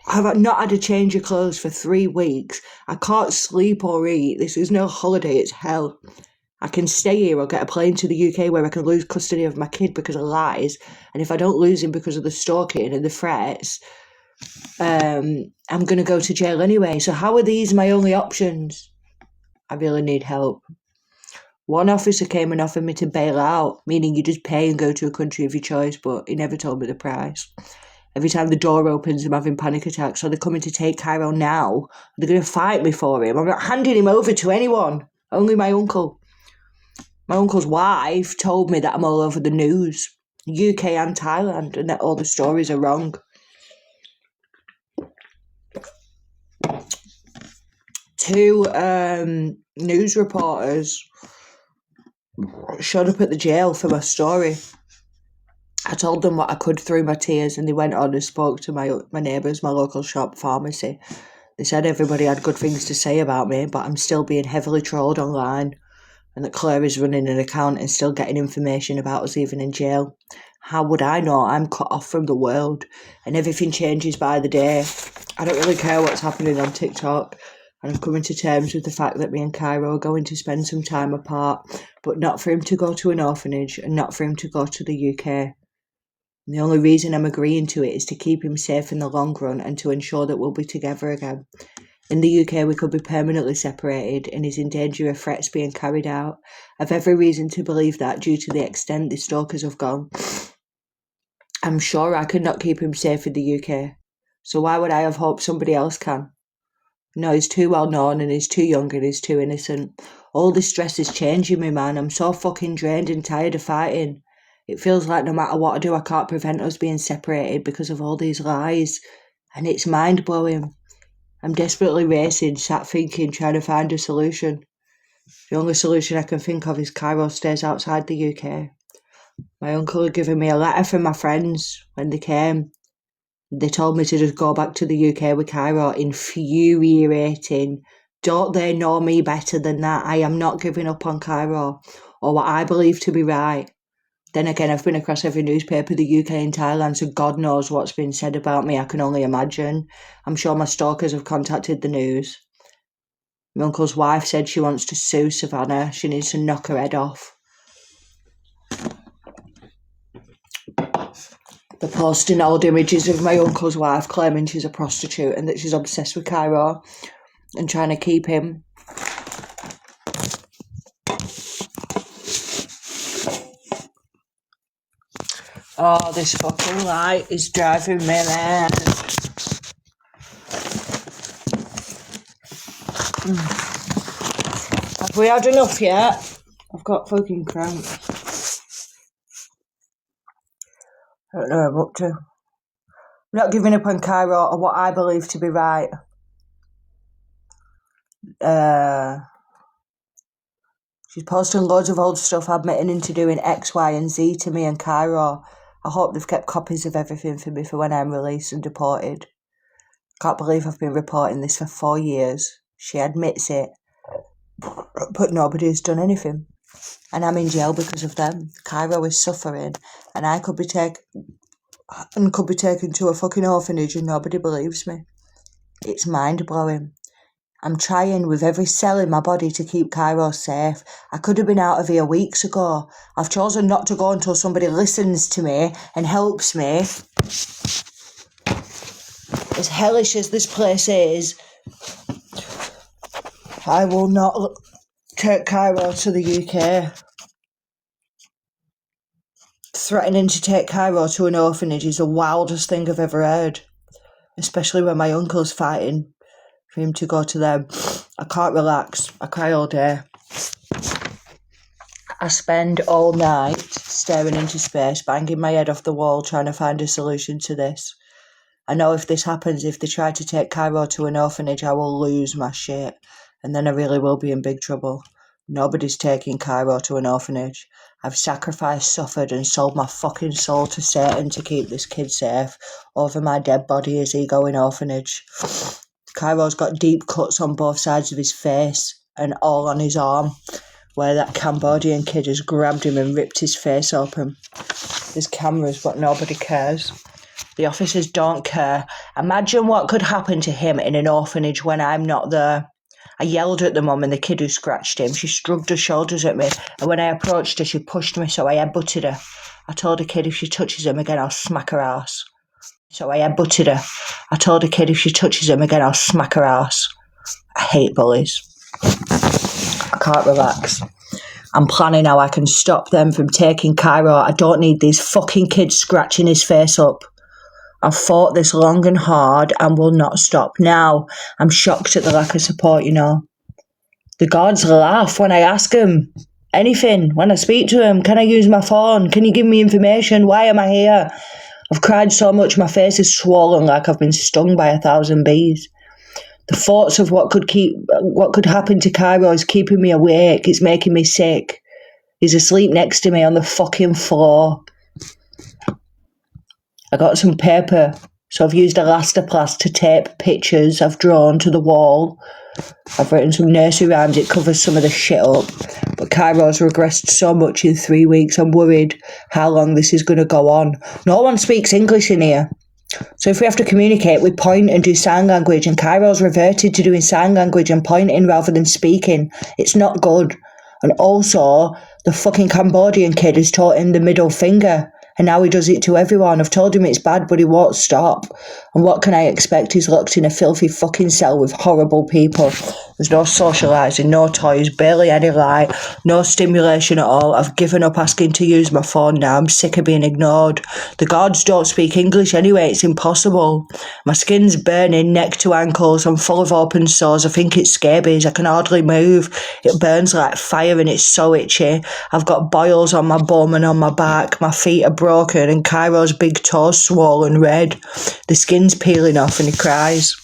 I've not had a change of clothes for 3 weeks. I can't sleep or eat. This is no holiday, it's hell. I can stay here or get a plane to the UK where I can lose custody of my kid because of lies. And if I don't lose him because of the stalking and the threats, I'm going to go to jail anyway. So how are these my only options? I really need help. One officer came and offered me to bail out, meaning you just pay and go to a country of your choice, but he never told me the price. Every time the door opens, I'm having panic attacks, so they're coming to take Cairo now. They're going to fight me for him. I'm not handing him over to anyone, only my uncle. My uncle's wife told me that I'm all over the news, UK and Thailand, and that all the stories are wrong. 2 news reporters showed up at the jail for my story. I told them what I could through my tears, and they went on and spoke to my neighbours, my local shop pharmacy. They said everybody had good things to say about me, but I'm still being heavily trolled online, and that Claire is running an account and still getting information about us even in jail. How would I know? I'm cut off from the world, and everything changes by the day. I don't really care what's happening on TikTok, and I'm coming to terms with the fact that me and Cairo are going to spend some time apart, but not for him to go to an orphanage and not for him to go to the UK. And the only reason I'm agreeing to it is to keep him safe in the long run and to ensure that we'll be together again. In the UK, we could be permanently separated, and he's in danger of threats being carried out. I've every reason to believe that due to the extent the stalkers have gone. I'm sure I could not keep him safe in the UK. So why would I have hope somebody else can? No, he's too well known and he's too young and he's too innocent. All this stress is changing me, man. I'm so fucking drained and tired of fighting. It feels like no matter what I do, I can't prevent us being separated because of all these lies. And it's mind-blowing. I'm desperately racing, sat thinking, trying to find a solution. The only solution I can think of is Cairo stays outside the UK. My uncle had given me a letter from my friends when they came. They told me to just go back to the UK with Cairo. Infuriating. Don't they know me better than that? I am not giving up on Cairo or what I believe to be right. Then again, I've been across every newspaper, the UK and Thailand, so God knows what's been said about me. I can only imagine. I'm sure my stalkers have contacted the news. My uncle's wife said she wants to sue Savannah. She needs to knock her head off. They're posting old images of my uncle's wife claiming she's a prostitute and that she's obsessed with Cairo and trying to keep him. Oh, this fucking light is driving me mad. Have we had enough yet? I've got fucking cramps. I don't know what I'm up to. I'm not giving up on Cairo or what I believe to be right. She's posting loads of old stuff admitting into doing X, Y and Z to me and Cairo. I hope they've kept copies of everything for me for when I'm released and deported. Can't believe I've been reporting this for 4 years. She admits it. But nobody's done anything. And I'm in jail because of them. Cairo is suffering. And I could be taken to a fucking orphanage and nobody believes me. It's mind-blowing. I'm trying with every cell in my body to keep Cairo safe. I could have been out of here weeks ago. I've chosen not to go until somebody listens to me and helps me. As hellish as this place is, I will not take Cairo to the UK. Threatening to take Cairo to an orphanage is the wildest thing I've ever heard. Especially when my uncle's fighting for him to go to them. I can't relax. I cry all day. I spend all night staring into space, banging my head off the wall, trying to find a solution to this. I know if this happens, if they try to take Cairo to an orphanage, I will lose my shit. And then I really will be in big trouble. Nobody's taking Cairo to an orphanage. I've sacrificed, suffered and sold my fucking soul to Satan to keep this kid safe. Over my dead body is he going orphanage. Cairo's got deep cuts on both sides of his face and all on his arm, where that Cambodian kid has grabbed him and ripped his face open. There's cameras, but nobody cares. The officers don't care. Imagine what could happen to him in an orphanage when I'm not there. I yelled at the mum and the kid who scratched him. She shrugged her shoulders at me, and when I approached her, she pushed me, so I headbutted her. I told the kid if she touches him again, I'll smack her ass. So I headbutted her. I told the kid if she touches him again, I'll smack her ass. I hate bullies. I can't relax. I'm planning how I can stop them from taking Cairo. I don't need these fucking kids scratching his face up. I've fought this long and hard and will not stop now. I'm shocked at the lack of support, you know. The guards laugh when I ask them anything. When I speak to them, can I use my phone? Can you give me information? Why am I here? I've cried so much my face is swollen like I've been stung by 1,000 bees. The thoughts of what could happen to Cairo is keeping me awake. It's making me sick. He's asleep next to me on the fucking floor. I got some paper, so I've used Elastoplast to tape pictures I've drawn to the wall. I've written some nursery rhymes, it covers some of the shit up. But Cairo's regressed so much in 3 weeks, I'm worried how long this is going to go on. No one speaks English in here. So if we have to communicate, we point and do sign language, and Cairo's reverted to doing sign language and pointing rather than speaking. It's not good. And also, the fucking Cambodian kid has taught him the middle finger. And now he does it to everyone. I've told him it's bad, but he won't stop. And what can I expect? He's locked in a filthy fucking cell with horrible people. There's no socialising, no toys, barely any light, no stimulation at all. I've given up asking to use my phone now. I'm sick of being ignored. The guards don't speak English anyway. It's impossible. My skin's burning, neck to ankles. I'm full of open sores. I think it's scabies. I can hardly move. It burns like fire and it's so itchy. I've got boils on my bum and on my back. My feet are broken and Cairo's big toes swollen red. The skin's peeling off and he cries.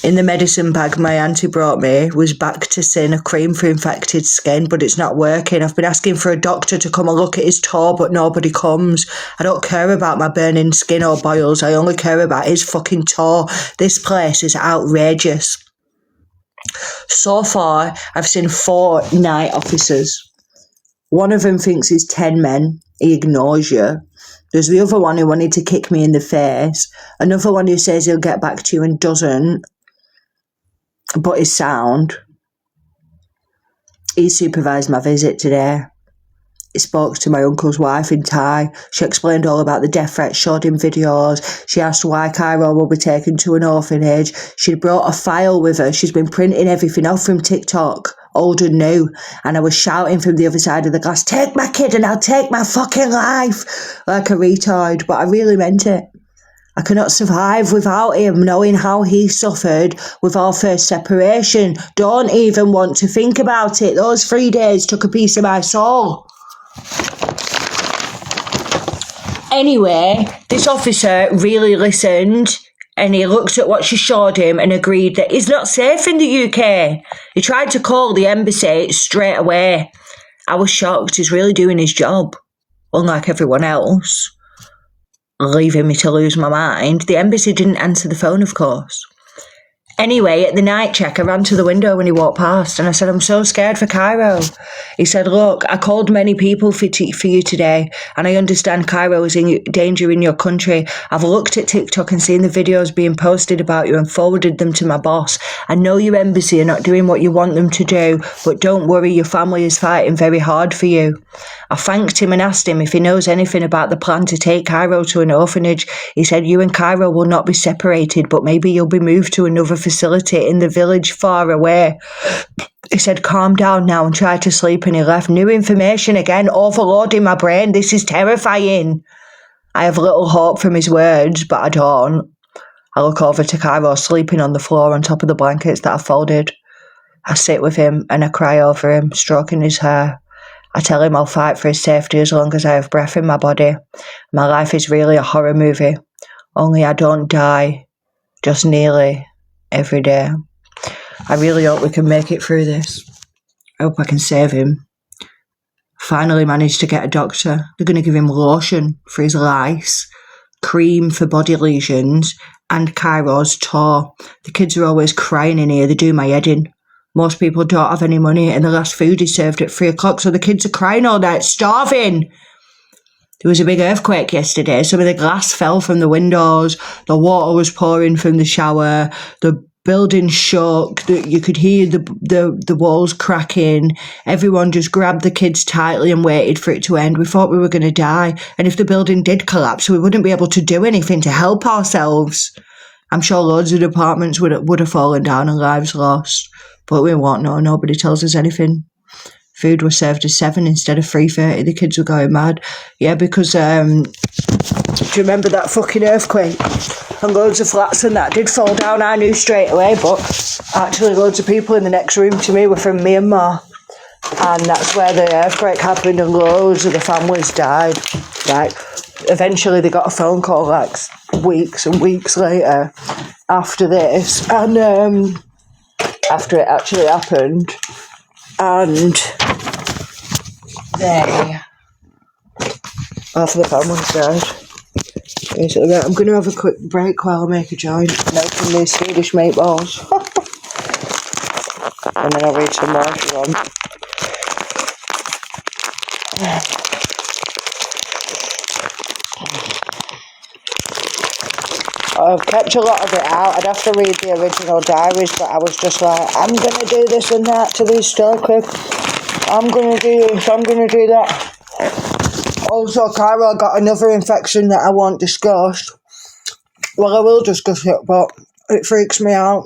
In the medicine bag my auntie brought me was Bactacin, a cream for infected skin, but it's not working. I've been asking for a doctor to come and look at his toe, but nobody comes. I don't care about my burning skin or boils. I only care about his fucking toe. This place is outrageous. So far, I've seen 4 night officers. One of them thinks he's 10 men. He ignores you. There's the other one who wanted to kick me in the face. Another one who says he'll get back to you and doesn't, but is sound. He supervised my visit today. He spoke to my uncle's wife in Thai. She explained all about the death threats, showed him videos. She asked why Cairo will be taken to an orphanage. She'd brought a file with her. She's been printing everything off from TikTok, old and new. And I was shouting from the other side of the glass, take my kid and I'll take my fucking life, like a retard. But I really meant it. I cannot survive without him, knowing how he suffered with our first separation. Don't even want to think about it. Those 3 days took a piece of my soul. Anyway, this officer really listened and he looked at what she showed him and agreed that he's not safe in the UK. He tried to call the embassy straight away. I was shocked. He's really doing his job, unlike everyone else. Leaving me to lose my mind. The embassy didn't answer the phone, of course. Anyway, at the night check, I ran to the window when he walked past and I said, I'm so scared for Cairo. He said, look, I called many people for you today and I understand Cairo is in danger in your country. I've looked at TikTok and seen the videos being posted about you and forwarded them to my boss. I know your embassy are not doing what you want them to do, but don't worry, your family is fighting very hard for you. I thanked him and asked him if he knows anything about the plan to take Cairo to an orphanage. He said, you and Cairo will not be separated, but maybe you'll be moved to another facility in the village far away. He said, calm down now and try to sleep, and he left. New information again, overloading my brain. This is terrifying. I have little hope from his words, but I don't. I look over to Cairo sleeping on the floor on top of the blankets that I folded. I sit with him and I cry over him, stroking his hair. I tell him I'll fight for his safety as long as I have breath in my body. My life is really a horror movie, only I don't die, just nearly every day. I really hope we can make it through this. I hope I can save him. Finally managed to get a doctor. They're going to give him lotion for his lice, cream for body lesions, and Cairo's toe. The kids are always crying in here. They do my head in. Most people don't have any money and the last food is served at 3 o'clock, so the kids are crying all night, starving. There was a big earthquake yesterday. Some of the glass fell from the windows. The water was pouring from the shower. The building shook. You could hear the walls cracking. Everyone just grabbed the kids tightly and waited for it to end. We thought we were going to die. And if the building did collapse, we wouldn't be able to do anything to help ourselves. I'm sure loads of departments would have fallen down and lives lost. But we won't know. Nobody tells us anything. Food was served at 7 instead of 3:30. The kids were going mad. Yeah, because do you remember that fucking earthquake? And loads of flats and that did fall down. I knew straight away, but actually loads of people in the next room to me were from Myanmar. And that's where the earthquake happened and loads of the families died. Like, eventually they got a phone call like weeks and weeks later after this. And after it actually happened. And half of the families died. Basically, I'm going to have a quick break while I make a joint and open these Swedish meatballs. And then I'll read some more if you want. I've kept a lot of it out. I'd have to read the original diaries, but I was just like, I'm going to do this and that to these store clips. I'm going to do this, I'm going to do that. Also, Kyra got another infection that I won't discuss. Well, I will discuss it, but it freaks me out.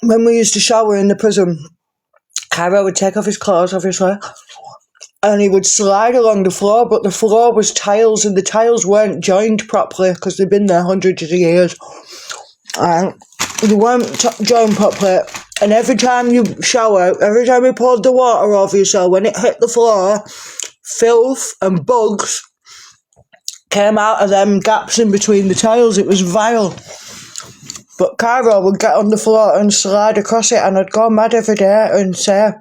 When we used to shower in the prison, Kyra would take off his clothes, obviously, and he would slide along the floor, but the floor was tiles, and the tiles weren't joined properly because they'd been there hundreds of years. And they weren't joined properly. And every time you shower, every time you poured the water over yourself, when it hit the floor, filth and bugs came out of them gaps in between the tiles. It was vile. But Kyra would get on the floor and slide across it, and I'd go mad every day and say,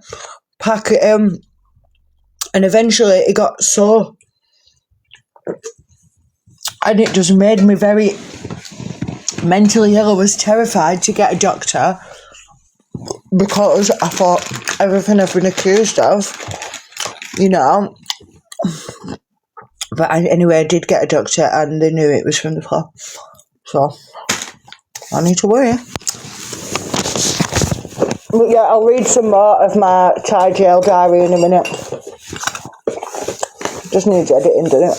pack it in. And eventually it got sore. And it just made me very mentally ill. I was terrified to get a doctor because I thought everything I've been accused of, you know. But anyway, I did get a doctor and they knew it was from the floor. So, I need to worry. But yeah, I'll read some more of my Thai jail diary in a minute. Just needs editing, doesn't it?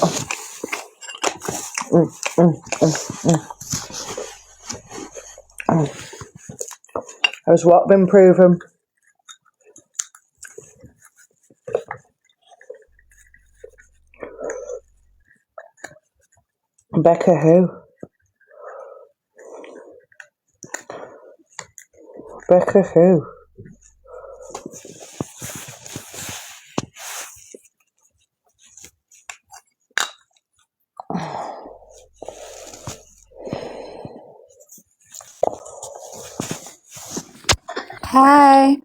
Has what been proven? Becca who? Becca who? Hi.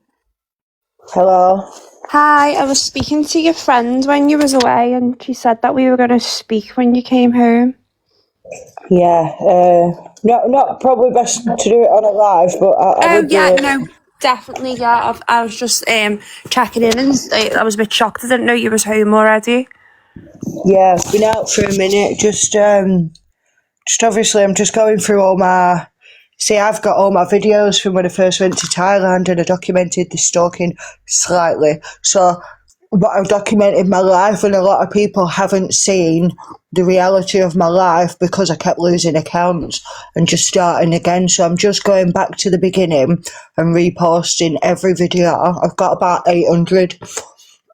Hello. Hi, I was speaking to your friend when you was away and she said that we were going to speak when you came home. Yeah, not probably best to do it on a live, but I would yeah, no, definitely, yeah. I was just checking in and I was a bit shocked. I didn't know you was home already. Yeah, I've been out for a minute, just obviously I'm just going through all my... See, I've got all my videos from when I first went to Thailand and I documented the stalking slightly. So, but I've documented my life and a lot of people haven't seen the reality of my life because I kept losing accounts and just starting again. So I'm just going back to the beginning and reposting every video. I've got about 800.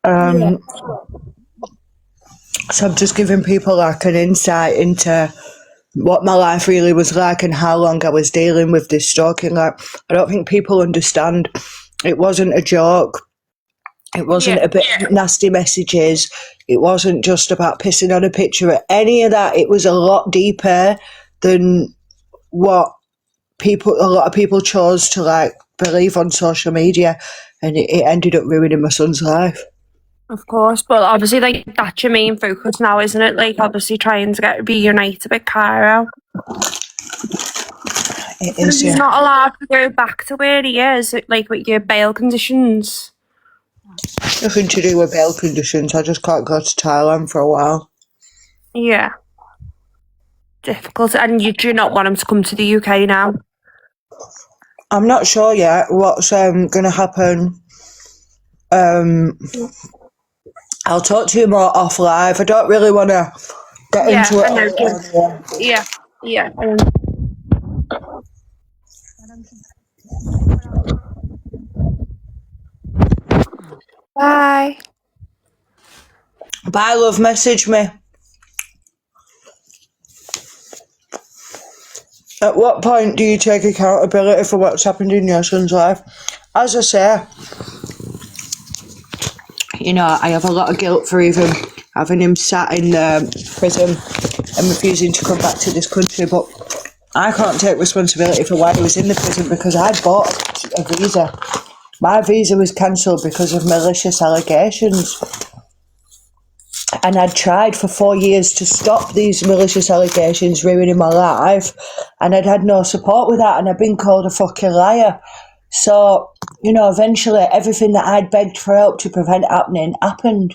So I'm just giving people like an insight into what my life really was like and how long I was dealing with this stalking. Like, I don't think people understand. It wasn't a joke. It wasn't a bit nasty messages. It wasn't just about pissing on a picture or any of that. It was a lot deeper than what a lot of people chose to like believe on social media, and it ended up ruining my son's life. Of course, but obviously, like, that's your main focus now, isn't it? Like, obviously trying to get reunited with Cairo. It is, He's not allowed to go back to where he is, like, with your bail conditions. Nothing to do with bail conditions. I just can't go to Thailand for a while. Yeah. Difficult. And you do not want him to come to the UK now? I'm not sure yet what's going to happen. I'll talk to you more off live. I don't really want to get into it. I know. Yeah. Bye. Bye, love. Message me. At what point do you take accountability for what's happened in your son's life? As I say, you know, I have a lot of guilt for even having him sat in prison and refusing to come back to this country, but I can't take responsibility for why he was in the prison because I bought a visa. My visa was cancelled because of malicious allegations. And I'd tried for 4 years to stop these malicious allegations ruining my life, and I'd had no support with that, and I'd been called a fucking liar. So, you know, eventually everything that I'd begged for help to prevent happening happened.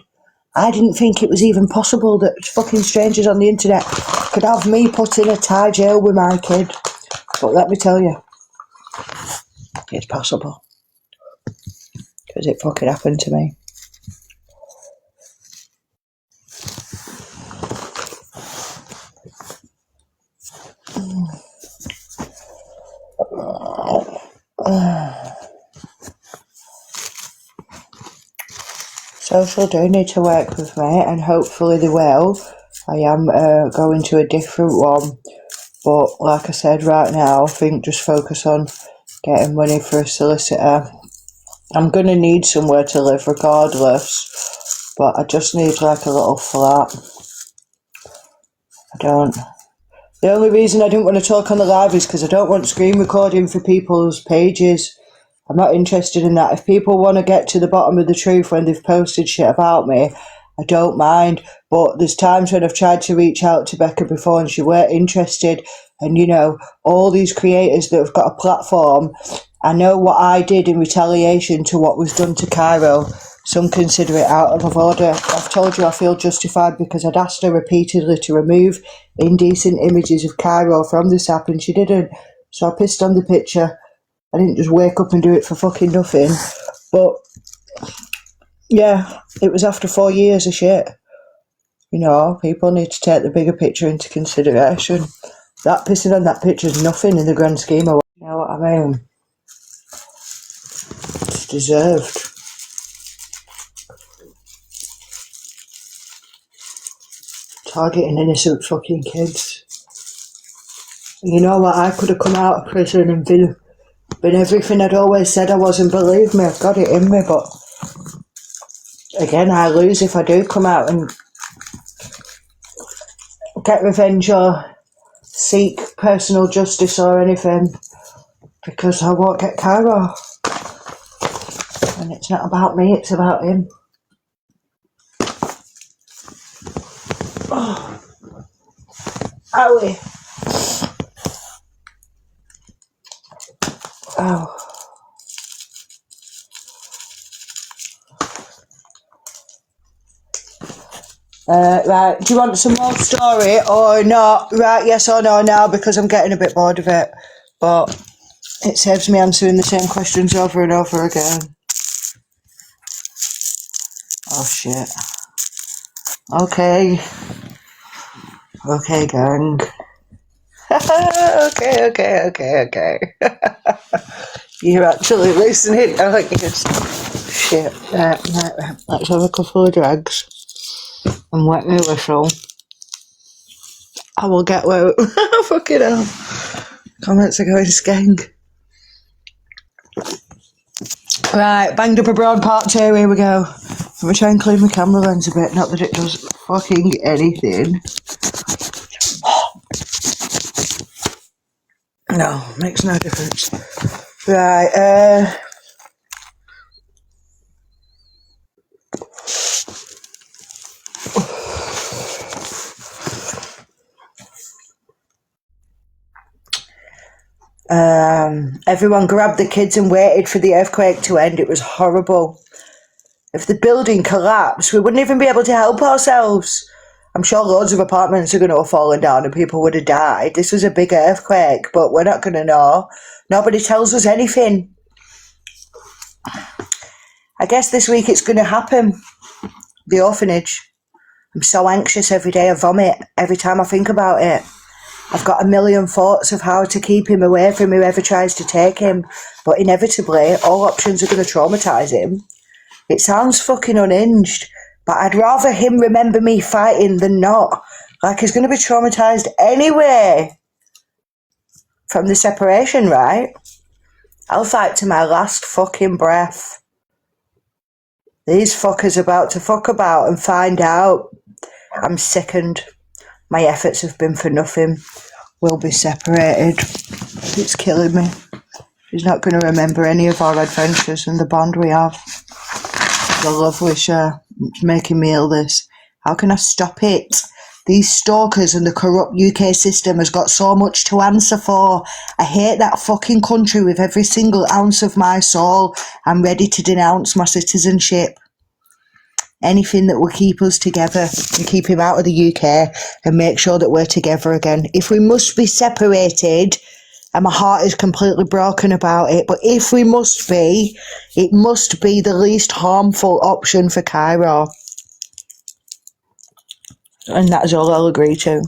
I didn't think it was even possible that fucking strangers on the internet could have me put in a Thai jail with my kid. But let me tell you, it's possible. Because it fucking happened to me. Social do need to work with me, and hopefully they will. I am going to a different one, but like I said, right now I think just focus on getting money for a solicitor. I'm going to need somewhere to live regardless, but I just need like a little flat. The only reason I didn't want to talk on the live is because I don't want screen recording for people's pages. I'm not interested in that. If people want to get to the bottom of the truth when they've posted shit about me, I don't mind. But there's times when I've tried to reach out to Becca before and she weren't interested. And, you know, all these creators that have got a platform, I know what I did in retaliation to what was done to Cairo. Some consider it out of order. I've told you I feel justified because I'd asked her repeatedly to remove indecent images of Cairo from this app and she didn't. So I pissed on the picture. I didn't just wake up and do it for fucking nothing. But, yeah, it was after 4 years of shit. You know, people need to take the bigger picture into consideration. That pissing on that picture is nothing in the grand scheme of, you know what I mean? It's deserved. Targeting innocent fucking kids. You know what? I could have come out of prison and been everything I'd always said I was, and believe me, I've got it in me, but again, I lose if I do come out and get revenge or seek personal justice or anything, because I won't get Cairo. And it's not about me, it's about him. Oh. Owie. Oh. Right, do you want some more story or not? Right, yes or no now, because I'm getting a bit bored of it. But it saves me answering the same questions over and over again. Oh, shit. Okay. Okay, gang. Okay. You're actually listening, aren't you? Shit. Right. Let's have a couple of drags and wet my whistle. I will get wet. Fucking hell. Comments are going skeng. Right, banged up abroad part 2, here we go. Let me try and clean my camera lens a bit, not that it does fucking anything. No, makes no difference. Right, everyone grabbed the kids and waited for the earthquake to end. It was horrible. If the building collapsed, we wouldn't even be able to help ourselves. I'm sure loads of apartments are going to have fallen down and people would have died. This was a big earthquake, but we're not going to know. Nobody tells us anything. I guess this week it's going to happen. The orphanage. I'm so anxious every day. I vomit every time I think about it. I've got a million thoughts of how to keep him away from whoever tries to take him, but inevitably all options are going to traumatise him. It sounds fucking unhinged, but I'd rather him remember me fighting than not. Like, he's going to be traumatised anyway from the separation, right? I'll fight to my last fucking breath. These fuckers about to fuck about and find out. I'm sickened. My efforts have been for nothing. We'll be separated. It's killing me. She's not going to remember any of our adventures and the bond we have. The love we share. It's making me ill, this. How can I stop it? These stalkers and the corrupt UK system has got so much to answer for. I hate that fucking country with every single ounce of my soul. I'm ready to denounce my citizenship. Anything that will keep us together and keep him out of the UK and make sure that we're together again. If we must be separated, and my heart is completely broken about it, but if we must be, it must be the least harmful option for Cairo. And that is all I'll agree to.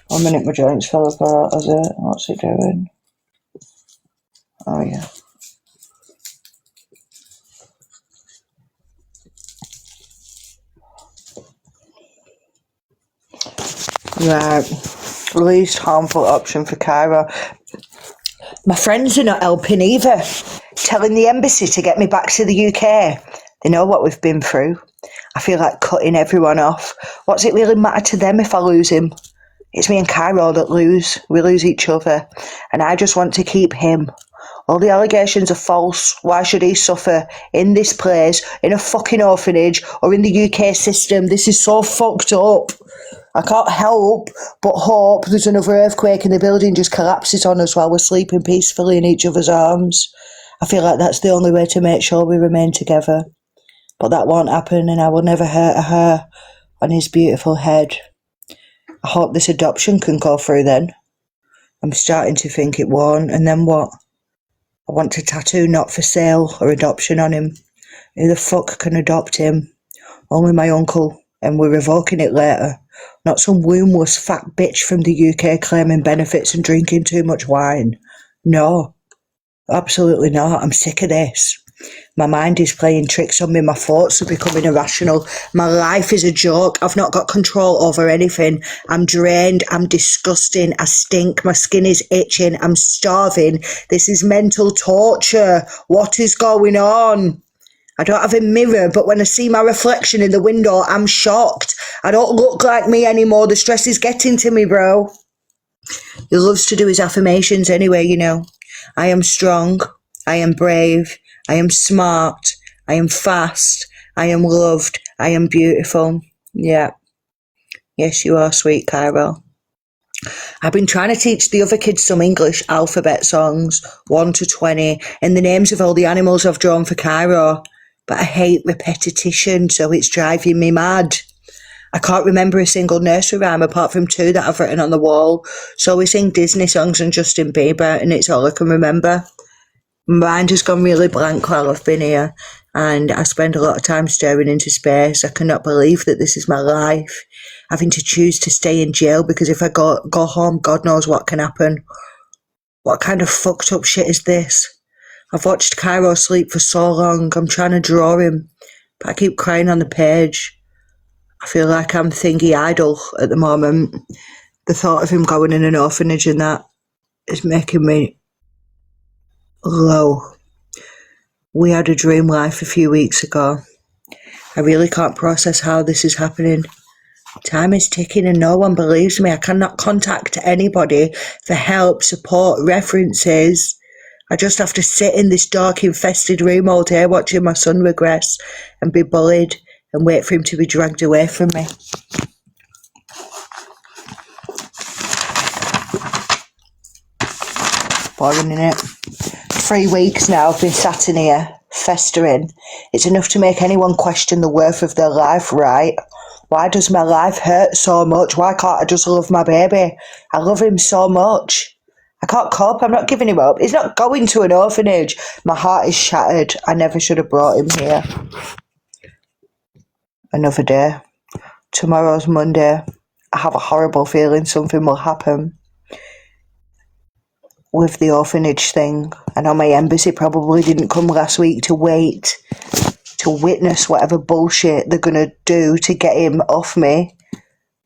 1 minute, my joints fell apart, has it? What's it doing? Oh, yeah. Right. Least harmful option for Cairo. My friends are not helping either. Telling the embassy to get me back to the UK. They know what we've been through. I feel like cutting everyone off. What's it really matter to them if I lose him? It's me and Cairo that lose. We lose each other. And I just want to keep him. All the allegations are false. Why should he suffer in this place, in a fucking orphanage, or in the UK system? This is so fucked up. I can't help but hope there's another earthquake and the building just collapses on us while we're sleeping peacefully in each other's arms. I feel like that's the only way to make sure we remain together. But that won't happen, and I will never hurt a hair on his beautiful head. I hope this adoption can go through then. I'm starting to think it won't, and then what? I want to tattoo not for sale or adoption on him. Who the fuck can adopt him? Only my uncle, and we're revoking it later. Not some wombwuss fat bitch from the UK claiming benefits and drinking too much wine. No, absolutely not. I'm sick of this. My mind is playing tricks on me. My thoughts are becoming irrational. My life is a joke. I've not got control over anything. I'm drained. I'm disgusting. I stink. My skin is itching. I'm starving. This is mental torture. What is going on? I don't have a mirror, but when I see my reflection in the window, I'm shocked. I don't look like me anymore. The stress is getting to me, bro. He loves to do his affirmations anyway, you know. I am strong. I am brave. I am smart. I am fast. I am loved. I am beautiful. Yeah. Yes, you are, sweet Cairo. I've been trying to teach the other kids some English alphabet songs, 1 to 20, and the names of all the animals I've drawn for Cairo. But I hate repetition, so it's driving me mad. I can't remember a single nursery rhyme apart from 2 that I've written on the wall. So we sing Disney songs and Justin Bieber, and it's all I can remember. My mind has gone really blank while I've been here, and I spend a lot of time staring into space. I cannot believe that this is my life. Having to choose to stay in jail because if I go home, God knows what can happen. What kind of fucked up shit is this? I've watched Cairo sleep for so long. I'm trying to draw him, but I keep crying on the page. I feel like I'm thingy idle at the moment. The thought of him going in an orphanage and that is making me low. We had a dream life a few weeks ago. I really can't process how this is happening. Time is ticking and no one believes me. I cannot contact anybody for help, support, references. I just have to sit in this dark, infested room all day watching my son regress and be bullied and wait for him to be dragged away from me. Boring, innit? 3 weeks now I've been sat in here, festering, It's enough to make anyone question the worth of their life, right? Why does my life hurt so much? Why can't I just love my baby? I love him so much. I can't cope. I'm not giving him up. He's not going to an orphanage. My heart is shattered. I never should have brought him here. Another day. Tomorrow's Monday. I have a horrible feeling something will happen with the orphanage thing. I know my embassy probably didn't come last week to witness whatever bullshit they're going to do to get him off me.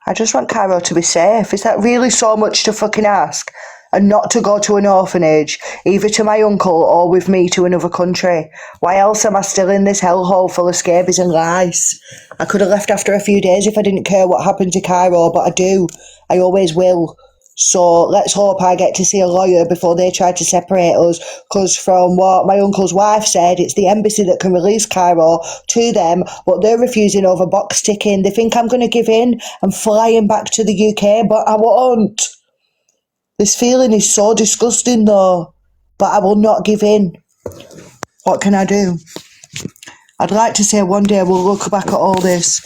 I just want Cairo to be safe. Is that really so much to fucking ask? And not to go to an orphanage, either to my uncle or with me to another country. Why else am I still in this hellhole full of scabies and lice? I could have left after a few days if I didn't care what happened to Cairo, but I do. I always will. So let's hope I get to see a lawyer before they try to separate us, because from what my uncle's wife said, it's the embassy that can release Cairo to them, but they're refusing over box ticking. They think I'm going to give in and fly him back to the UK, but I won't. This feeling is so disgusting though, but I will not give in. What can I do? I'd like to say one day we'll look back at all this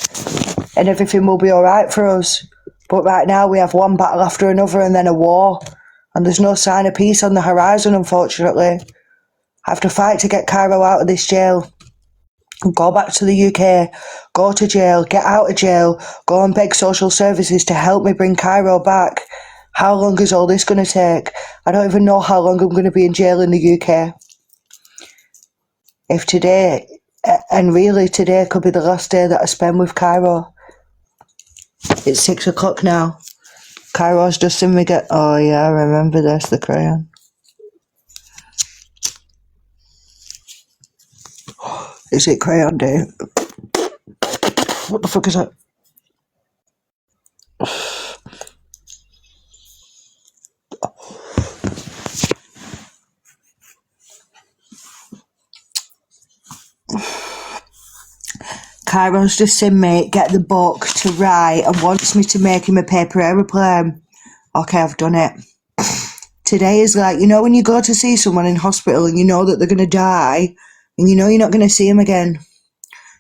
and everything will be alright for us. But right now we have one battle after another and then a war. And there's no sign of peace on the horizon, unfortunately. I have to fight to get Cairo out of this jail. Go back to the UK, go to jail, get out of jail, go and beg social services to help me bring Cairo back. How long is all this going to take? I don't even know how long I'm going to be in jail in the UK. If today, and really today could be the last day that I spend with Cairo. It's 6 o'clock now. Cairo's just seen me get... Oh yeah, I remember this, the crayon. Is it crayon day? What the fuck is that? Cairo's just seen me get the book to write and wants me to make him a paper aeroplane. Okay, I've done it. Today is like, you know when you go to see someone in hospital and you know that they're going to die and you know you're not going to see them again.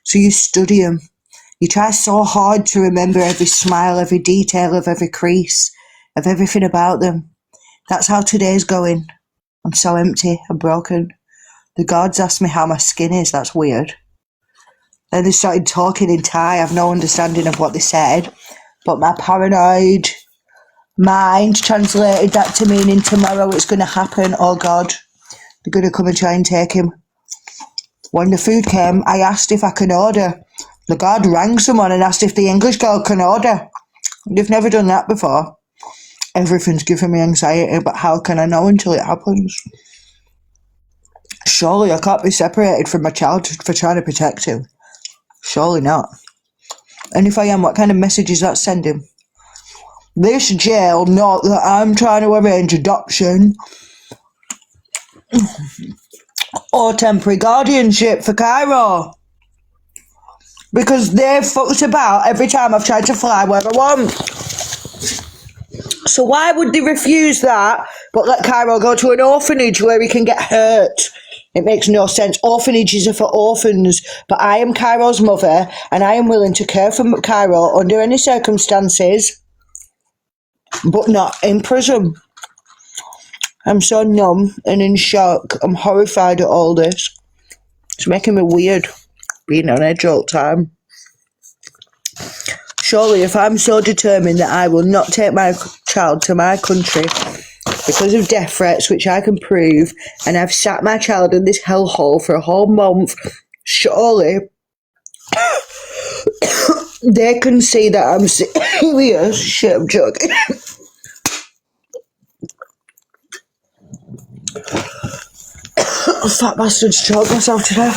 So you study them. You try so hard to remember every smile, every detail of every crease, of everything about them. That's how today's going. I'm so empty and broken. The guards asked me how my skin is. That's weird. Then they started talking in Thai. I've no understanding of what they said. But my paranoid mind translated that to meaning tomorrow it's going to happen. Oh God, they're going to come and try and take him. When the food came, I asked if I can order. The guard rang someone and asked if the English girl can order. They've never done that before. Everything's giving me anxiety, but how can I know until it happens? Surely I can't be separated from my child for trying to protect him. Surely not. And if I am, what kind of message is that sending? This jail, not that I'm trying to arrange adoption or temporary guardianship for Cairo. Because they've fucked about every time I've tried to fly where I want. So why would they refuse that but let Cairo go to an orphanage where he can get hurt? It makes no sense. Orphanages are for orphans, but I am Cairo's mother and I am willing to care for Cairo under any circumstances, but not in prison. I'm so numb and in shock. I'm horrified at all this. It's making me weird, being on edge all the time. Surely if I'm so determined that I will not take my child to my country because of death threats, which I can prove, and I've sat my child in this hellhole for a whole month, surely they can see that I'm serious. Shit, I'm joking. Fat bastard's choked myself today.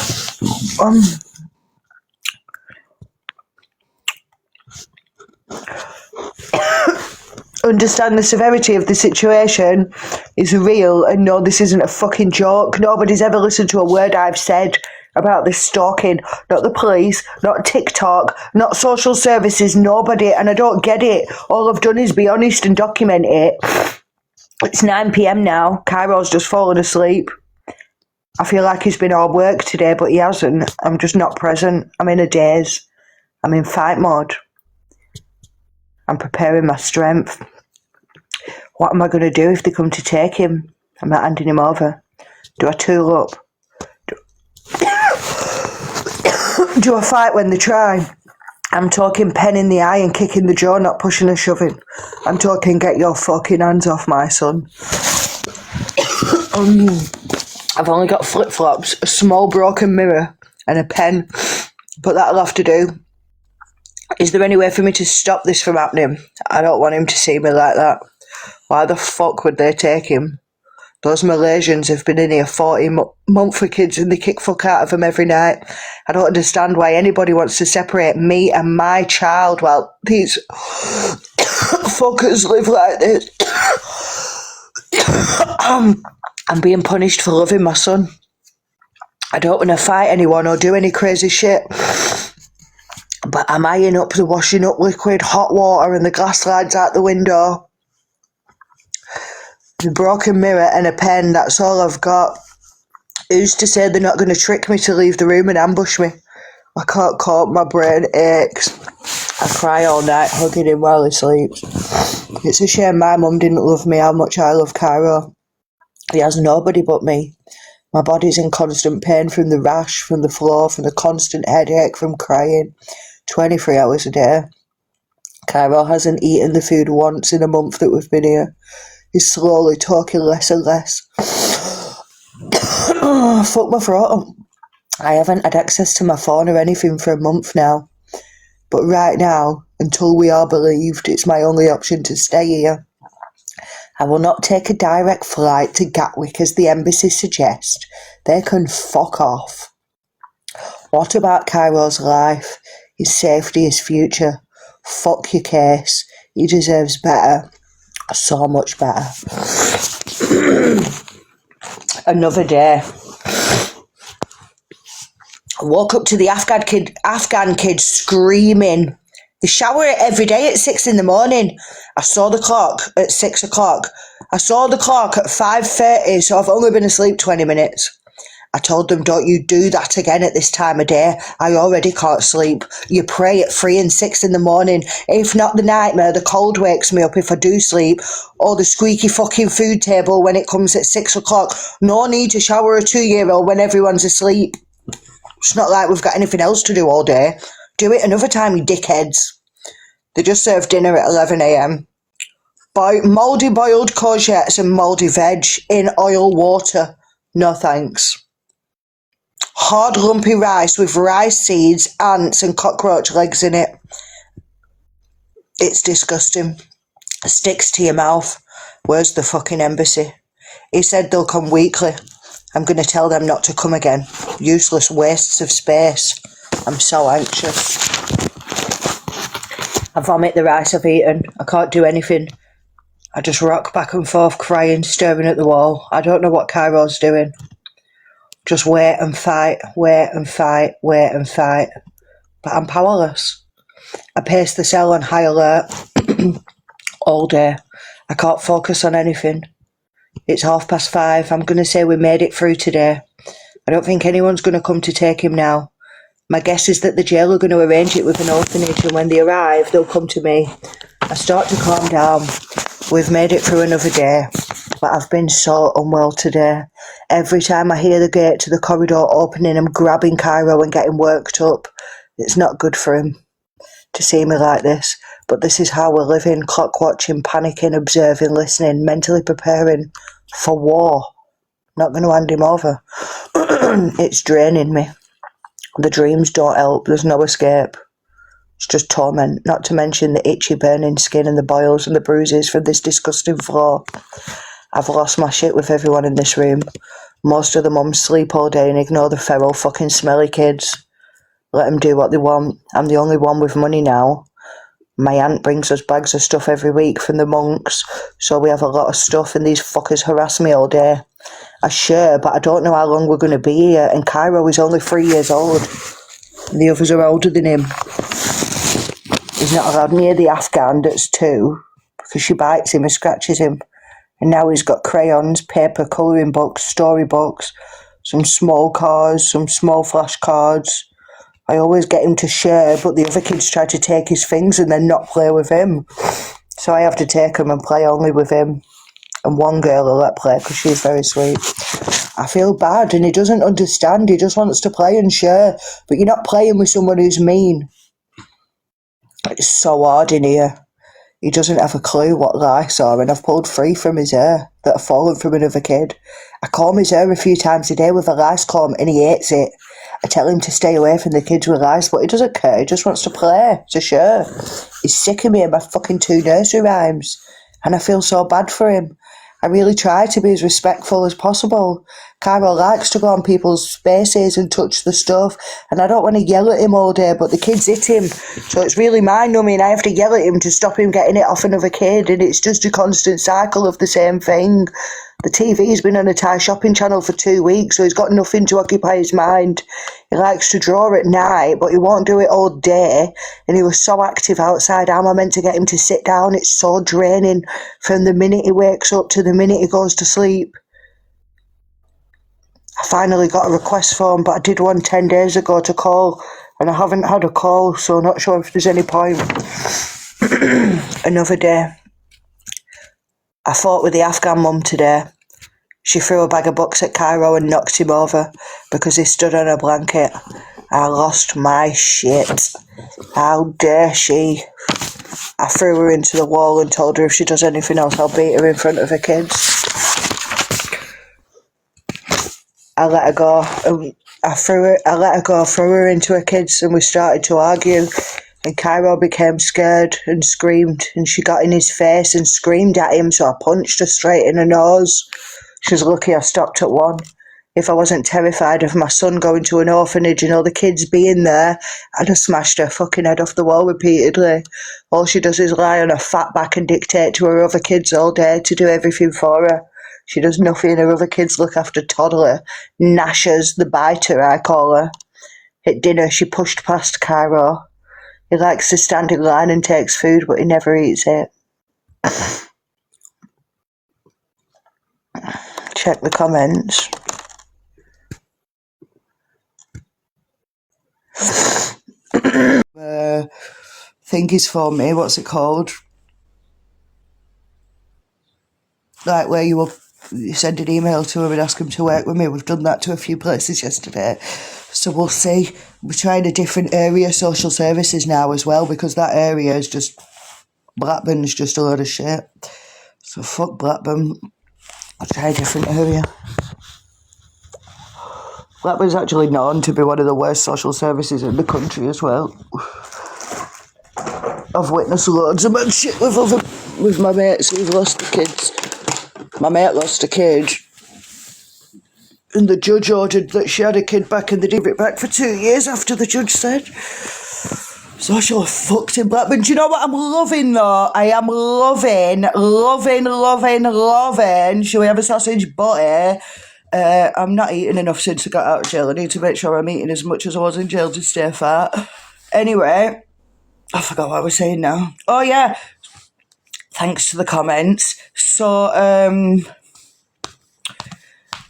Understand the severity of the situation is real and no, this isn't a fucking joke. Nobody's ever listened to a word I've said about this stalking. Not the police, not TikTok, not social services, nobody, and I don't get it. All I've done is be honest and document it. It's 9 PM now. Cairo's just fallen asleep. I feel like he's been all work today, but he hasn't. I'm just not present. I'm in a daze. I'm in fight mode. I'm preparing my strength. What am I going to do if they come to take him? I'm not handing him over. Do I tool up? Do I fight when they try? I'm talking pen in the eye and kicking the jaw, not pushing and shoving. I'm talking get your fucking hands off my son. I've only got flip-flops, a small broken mirror and a pen, but that'll have to do. Is there any way for me to stop this from happening? I don't want him to see me like that. Why the fuck would they take him? Those Malaysians have been in here 40 months for kids and they kick fuck out of them every night. I don't understand why anybody wants to separate me and my child while these fuckers live like this. I'm being punished for loving my son. I don't want to fight anyone or do any crazy shit. But I'm eyeing up the washing up liquid, hot water and the glass slides out the window. The broken mirror and a pen, that's all I've got. Who's to say they're not going to trick me to leave the room and ambush me? I can't cope, my brain aches. I cry all night, hugging him while he sleeps. It's a shame my mum didn't love me how much I love Cairo. He has nobody but me. My body's in constant pain from the rash, from the floor, from the constant headache, from crying. 23 hours a day. Cairo hasn't eaten the food once in a month that we've been here. He's slowly talking less and less. Fuck my throat. I haven't had access to my phone or anything for a month now. But right now, until we are believed, it's my only option to stay here. I will not take a direct flight to Gatwick as the embassy suggests. They can fuck off. What about Cairo's life, his safety, his future? Fuck your case. He deserves better. So much better. Another day. I woke up to the Afghan kid screaming. They shower every day at 6 in the morning. I saw the clock at 6 o'clock. I saw the clock at 5:30, so I've only been asleep 20 minutes. I told them, don't you do that again at this time of day. I already can't sleep. You pray at 3 and 6 in the morning. If not the nightmare, the cold wakes me up if I do sleep. Or the squeaky fucking food table when it comes at 6 o'clock. No need to shower a 2-year-old when everyone's asleep. It's not like we've got anything else to do all day. Do it another time, you dickheads. They just served dinner at 11 a.m. Mouldy boiled courgettes and mouldy veg in oil water. No thanks. Hard lumpy rice with rice seeds, ants and cockroach legs in it. It's disgusting. Sticks to your mouth. Where's the fucking embassy? He said they'll come weekly. I'm going to tell them not to come again. Useless wastes of space. I'm so anxious. I vomit the rice I've eaten. I can't do anything. I just rock back and forth crying, staring at the wall. I don't know what Cairo's doing. Just wait and fight, wait and fight, wait and fight. But I'm powerless. I pace the cell on high alert all day. I can't focus on anything. It's 5:30. I'm going to say we made it through today. I don't think anyone's going to come to take him now. My guess is that the jail are going to arrange it with an orphanage, and when they arrive, they'll come to me. I start to calm down. We've made it through another day, but I've been so unwell today. Every time I hear the gate to the corridor opening, I'm grabbing Cairo and getting worked up. It's not good for him to see me like this, but this is how we're living, clock watching, panicking, observing, listening, mentally preparing for war. Not going to hand him over. It's draining me. The dreams don't help. There's no escape. It's just torment, not to mention the itchy burning skin and the boils and the bruises from this disgusting floor. I've lost my shit with everyone in this room. Most of the mums sleep all day and ignore the feral fucking smelly kids. Let them do what they want. I'm the only one with money now. My aunt brings us bags of stuff every week from the monks, so we have a lot of stuff and these fuckers harass me all day. I share, but I don't know how long we're going to be here, and Cairo is only 3 years old. And the others are older than him. He's not allowed near the Afghan that's 2, because she bites him and scratches him. And now he's got crayons, paper, colouring books, storybooks. some small cars, some small flashcards. I always get him to share, but the other kids try to take his things and then not play with him. So I have to take him and play only with him. And one girl I let play because she's very sweet. I feel bad and he doesn't understand. He just wants to play and share. But you're not playing with someone who's mean. It's so hard in here. He doesn't have a clue what lice are, and I've pulled 3 from his hair that have fallen from another kid. I comb his hair a few times a day with a lice comb and he hates it. I tell him to stay away from the kids with lice, but he doesn't care. He just wants to play, to share. He's sick of me and my fucking 2 nursery rhymes, and I feel so bad for him. I really try to be as respectful as possible. Cairo likes to go on people's spaces and touch the stuff, and I don't want to yell at him all day, but the kids hit him, so it's really mind-numbing. I have to yell at him to stop him getting it off another kid, and it's just a constant cycle of the same thing. The TV's been on a Thai shopping channel for 2 weeks, so he's got nothing to occupy his mind. He likes to draw at night, but he won't do it all day, and he was so active outside. How am I meant to get him to sit down? It's so draining from the minute he wakes up to the minute he goes to sleep. I finally got a request form, but I did one 10 days ago to call, and I haven't had a call, so I'm not sure if there's any point. Another day. I fought with the Afghan mum today. She threw a bag of books at Cairo and knocked him over because he stood on a blanket. I lost my shit. How dare she? I threw her into the wall and told her if she does anything else, I'll beat her in front of her kids. I let her go. I let her go, threw her into her kids, and we started to argue. And Cairo became scared and screamed, and she got in his face and screamed at him, so I punched her straight in her nose. She was lucky I stopped at 1. If I wasn't terrified of my son going to an orphanage and all the kids being there, I'd have smashed her fucking head off the wall repeatedly. All she does is lie on her fat back and dictate to her other kids all day to do everything for her. She does nothing. Her other kids look after toddler. Nashers, the biter, I call her. At dinner, she pushed past Cairo. He likes to stand in line and takes food, but he never eats it. Check the comments. Thing is for me, what's it called? Like where you send an email to him and ask him to work with me. We've done that to a few places yesterday. So we'll see. We're trying a different area, social services now as well, because that area is just, Blackburn's just a load of shit. So fuck Blackburn. I'll try a different area. Blackburn's actually known to be one of the worst social services in the country as well. I've witnessed loads of bad shit with my mates who've lost the kids. My mate lost a kid, and the judge ordered that she had a kid back, and they gave it back for 2 years after the judge said. So I shall have fucked in Blackburn. Do you know what I'm loving though? I am loving. Shall we have a sausage butty? I'm not eating enough since I got out of jail. I need to make sure I'm eating as much as I was in jail to stay fat. Anyway, I forgot what I was saying now. Oh yeah, thanks to the comments. So,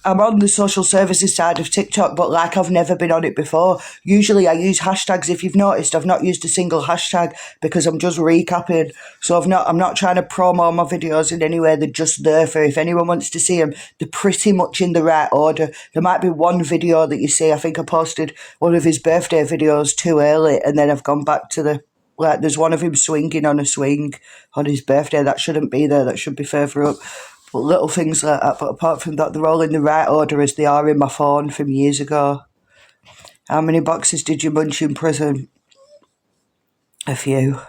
I'm on the social services side of TikTok, but like I've never been on it before. Usually I use hashtags. If you've noticed, I've not used a single hashtag because I'm just recapping. So I'm not trying to promo my videos in any way. They're just there for if anyone wants to see them. They're pretty much in the right order. There might be one video that you see. I think I posted one of his birthday videos too early, and then I've gone back to there's one of him swinging on a swing on his birthday. That shouldn't be there. That should be further up. But little things like that. But apart from that, they're all in the right order as they are in my phone from years ago. How many boxes did you munch in prison? A few.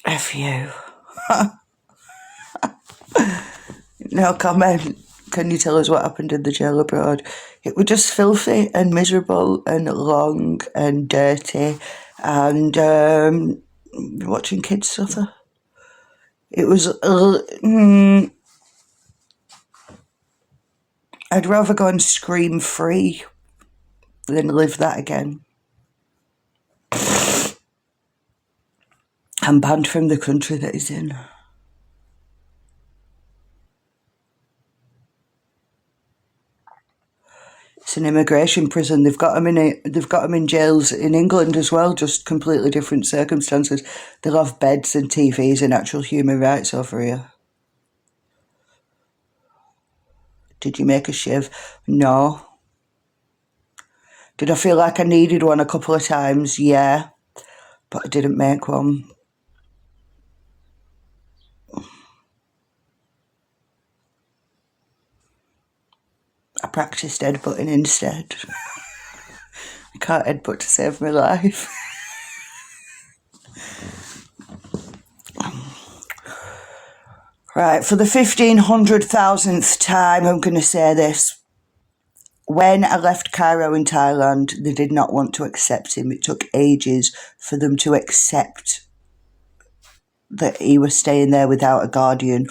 A few. No comment. Can you tell us what happened in the jail abroad? It was just filthy and miserable and long and dirty and watching kids suffer. It was... I'd rather go and scream free than live that again. I'm banned from the country that he's in. It's an immigration prison. They've got them in jails in England as well, just completely different circumstances. They'll have beds and TVs and actual human rights over here. Did you make a shiv? No. Did I feel like I needed one a couple of times? Yeah. But I didn't make one. I practised headbutting instead. I can't headbutt to save my life. Right, for the 1,500,000th time, I'm going to say this. When I left Cairo in Thailand, they did not want to accept him. It took ages for them to accept that he was staying there without a guardian.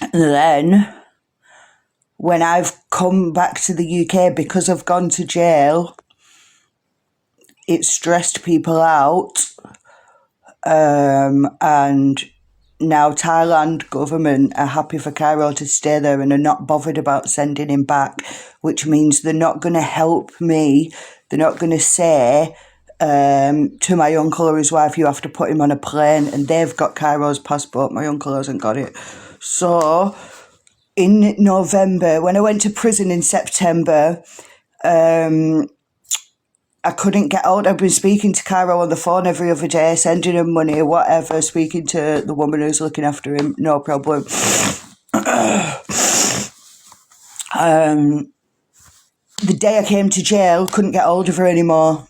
And then, when I've come back to the UK, because I've gone to jail, it stressed people out. And now Thailand government are happy for Cairo to stay there and are not bothered about sending him back, which means they're not going to help me. They're not going to say to my uncle or his wife, you have to put him on a plane, and they've got Cairo's passport. My uncle hasn't got it. So in November, when I went to prison in September, I couldn't get out. I've been speaking to Cairo on the phone every other day, sending him money, whatever, speaking to the woman who's looking after him, no problem. The day I came to jail, couldn't get hold of her anymore.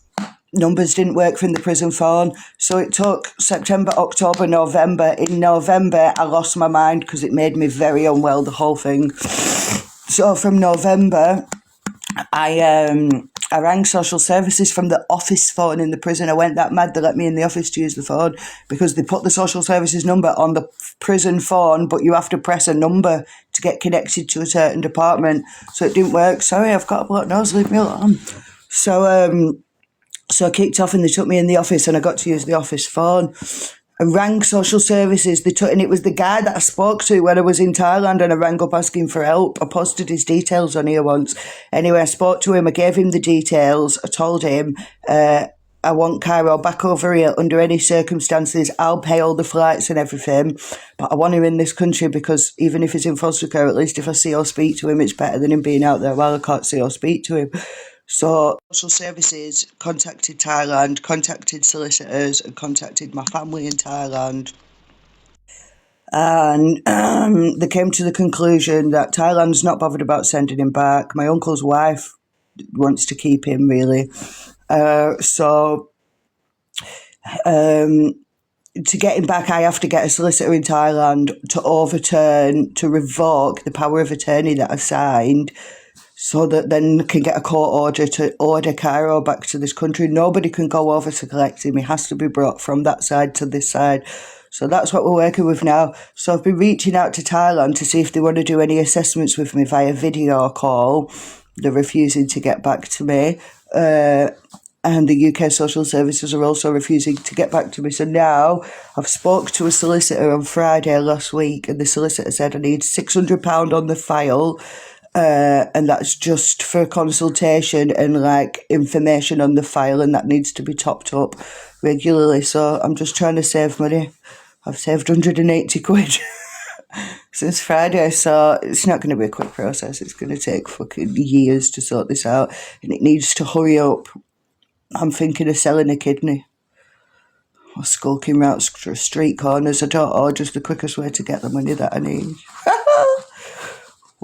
Numbers didn't work from the prison phone. So it took September, October, November. In November, I lost my mind because it made me very unwell, the whole thing. So from November, I rang social services from the office phone in the prison. I went that mad they let me in the office to use the phone because they put the social services number on the prison phone, but you have to press a number to get connected to a certain department. So it didn't work. Sorry, I've got a blocked nose, leave me alone. So I kicked off and they took me in the office and I got to use the office phone. I rang social services, and it was the guy that I spoke to when I was in Thailand, and I rang up asking for help. I posted his details on here once. Anyway, I spoke to him, I gave him the details, I told him, I want Cairo back over here under any circumstances. I'll pay all the flights and everything, but I want him in this country because even if he's in foster care, at least if I see or speak to him, it's better than him being out there while I can't see or speak to him. So social services contacted Thailand, contacted solicitors and contacted my family in Thailand. And they came to the conclusion that Thailand's not bothered about sending him back. My uncle's wife wants to keep him, really. So to get him back, I have to get a solicitor in Thailand to revoke the power of attorney that I signed, so that then can get a court order to order Cairo back to this country. Nobody can go over to collect him. He has to be brought from that side to this side. So that's what we're working with now. So I've been reaching out to Thailand to see if they want to do any assessments with me via video call. They're refusing to get back to me. And the UK social services are also refusing to get back to me. So now I've spoke to a solicitor on Friday last week, and the solicitor said I need £600 on the file. And that's just for consultation and like information on the file, and that needs to be topped up regularly. So I'm just trying to save money. I've saved 180 quid since Friday, so it's not going to be a quick process. It's going to take fucking years to sort this out, and it needs to hurry up. I'm thinking of selling a kidney or skulking round street corners. I don't know, just the quickest way to get the money that I need.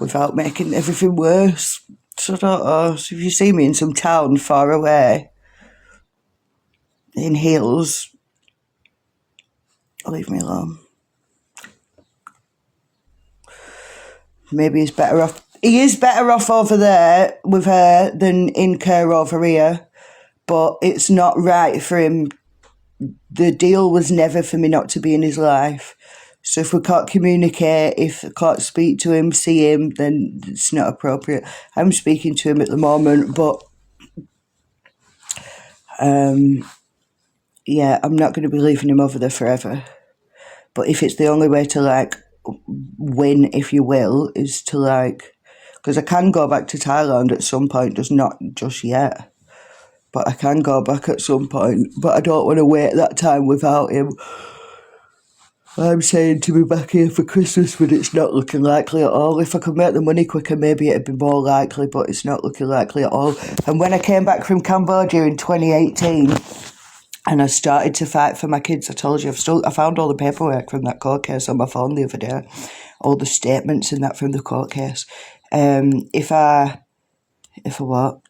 Without making everything worse. So I don't know. So if you see me in some town far away, in heels, leave me alone. Maybe he's better off. He is better off over there with her than in care over here. But it's not right for him. The deal was never for me not to be in his life. So if we can't communicate, if I can't speak to him, see him, then it's not appropriate. I'm speaking to him at the moment, but yeah, I'm not going to be leaving him over there forever. But if it's the only way to like win, if you will, is to like, Because I can go back to Thailand at some point, just not just yet. But I can go back at some point. But I don't want to wait that time without him. I'm saying to be back here for Christmas, but it's not looking likely at all. If I could make the money quicker, maybe it'd be more likely, but it's not looking likely at all. And when I came back from Cambodia in 2018, and I started to fight for my kids, I told you, I found all the paperwork from that court case on my phone the other day, all the statements and that from the court case. If I what?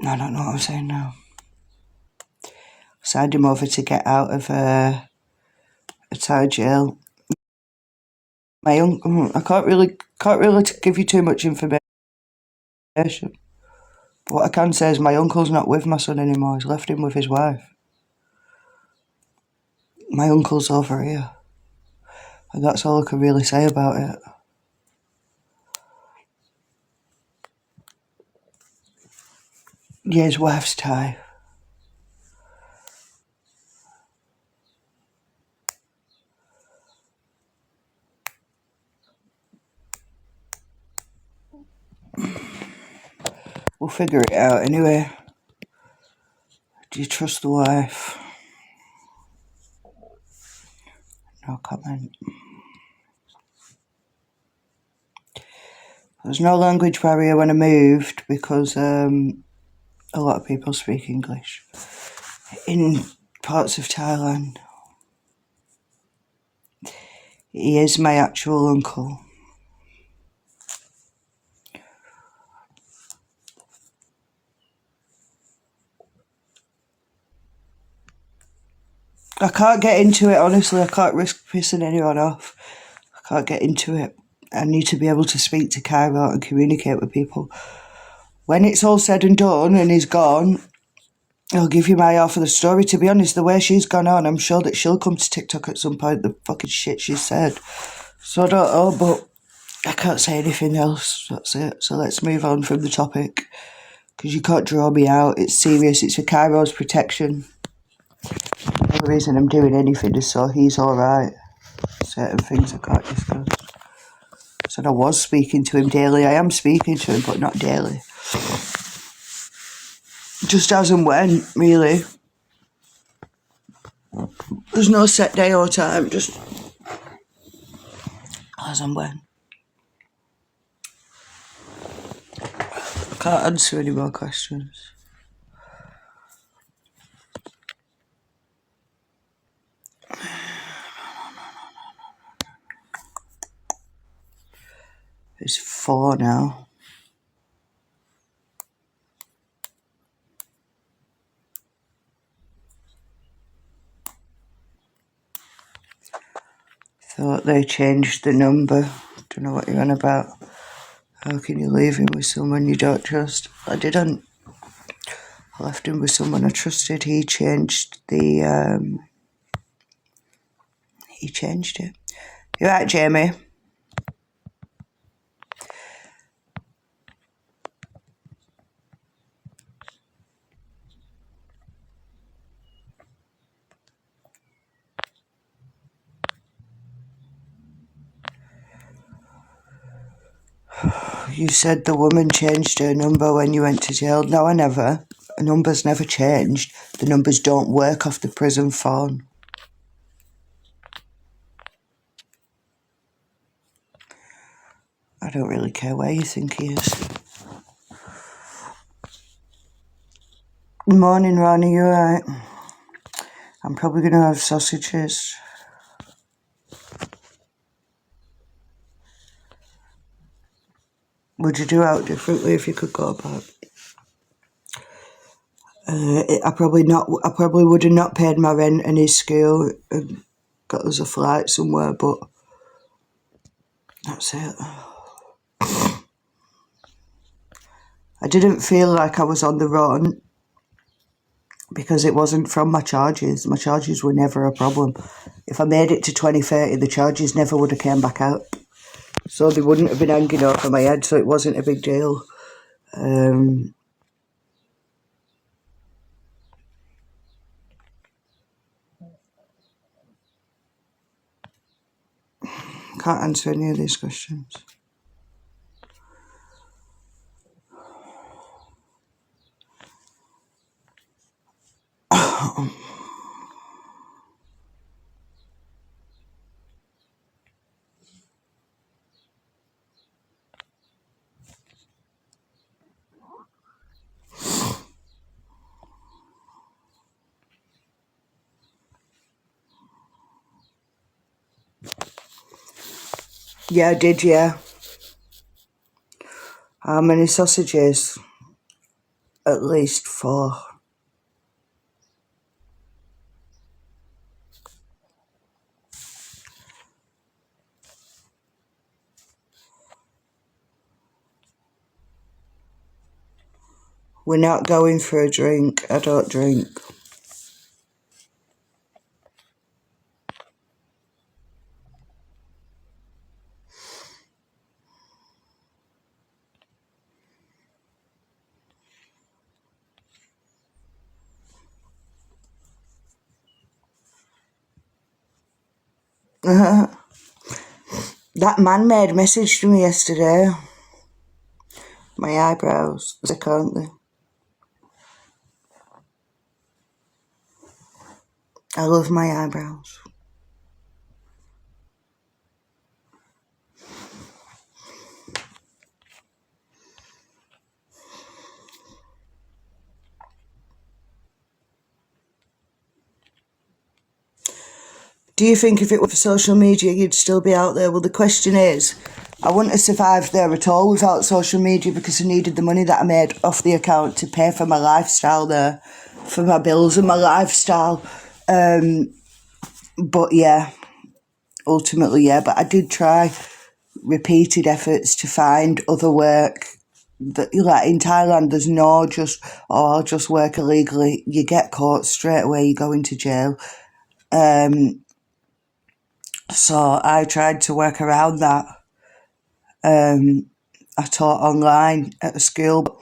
I don't know what I'm saying now. Signed him over to get out of a Thai jail. My uncle, I can't really give you too much information. But what I can say is my uncle's not with my son anymore. He's left him with his wife. My uncle's over here. And that's all I can really say about it. Yeah, his wife's Thai. We'll figure it out anyway. Do you trust the wife? No comment. There's no language barrier when I moved because a lot of people speak English in parts of Thailand. He is my actual uncle. I can't get into it, honestly. I can't risk pissing anyone off. I can't get into it. I need to be able to speak to Cairo and communicate with people. When it's all said and done and he's gone, I'll give you my half of the story. To be honest, the way she's gone on, I'm sure that she'll come to TikTok at some point, the fucking shit she said. So I don't know, but I can't say anything else. That's it. So let's move on from the topic. Because you can't draw me out. It's serious. It's for Cairo's protection. The only reason I'm doing anything is so he's alright. Certain things I can't discuss. I said I was speaking to him daily. I am speaking to him, but not daily. Just as and when, really. There's no set day or time, just as and when. I can't answer any more questions. It's 4 now. Thought they changed the number. Don't know what you're on about. How can you leave him with someone you don't trust? I didn't. I left him with someone I trusted. He changed the, he changed it. You right, Jamie? You said the woman changed her number when you went to jail. No, I never. The number's never changed. The numbers don't work off the prison phone. I don't really care where you think he is. Morning, Ronnie, you alright? I'm probably going to have sausages. Would you do out differently if you could go back? I probably would have not paid my rent and his school and got us a flight somewhere, but that's it. I didn't feel like I was on the run because it wasn't from my charges. My charges were never a problem. If I made it to 2030, the charges never would have came back out. So they wouldn't have been hanging over my head, so it wasn't a big deal. Can't answer any of these questions. Yeah, I did, yeah. How many sausages? At least 4. We're not going for a drink. I don't drink. That man-made messaged me yesterday. My eyebrows, they can't they? I love my eyebrows. Do you think if it were for social media, you'd still be out there? Well, the question is, I wouldn't have survived there at all without social media because I needed the money that I made off the account to pay for my lifestyle there, for my bills and my lifestyle. But yeah, ultimately, yeah. But I did try repeated efforts to find other work. That, like in Thailand, there's no just, oh, I'll just work illegally. You get caught straight away, you go into jail. So I tried to work around that. I taught online at a school.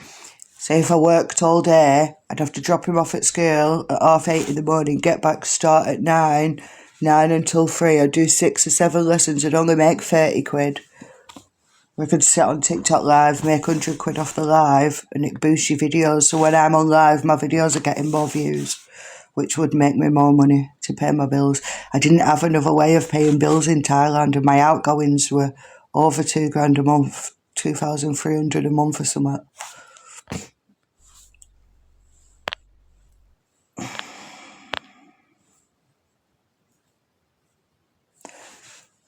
Say if I worked all day, I'd have to drop him off at school at 8:30 in the morning, get back, start at 9 until 3. I'd do 6 or 7 lessons and only make 30 quid. I could sit on TikTok live, make 100 quid off the live, and it boosts your videos. So when I'm on live, my videos are getting more views, which would make me more money to pay my bills. I didn't have another way of paying bills in Thailand, and my outgoings were over $2,000 a month, 2,300 a month or something.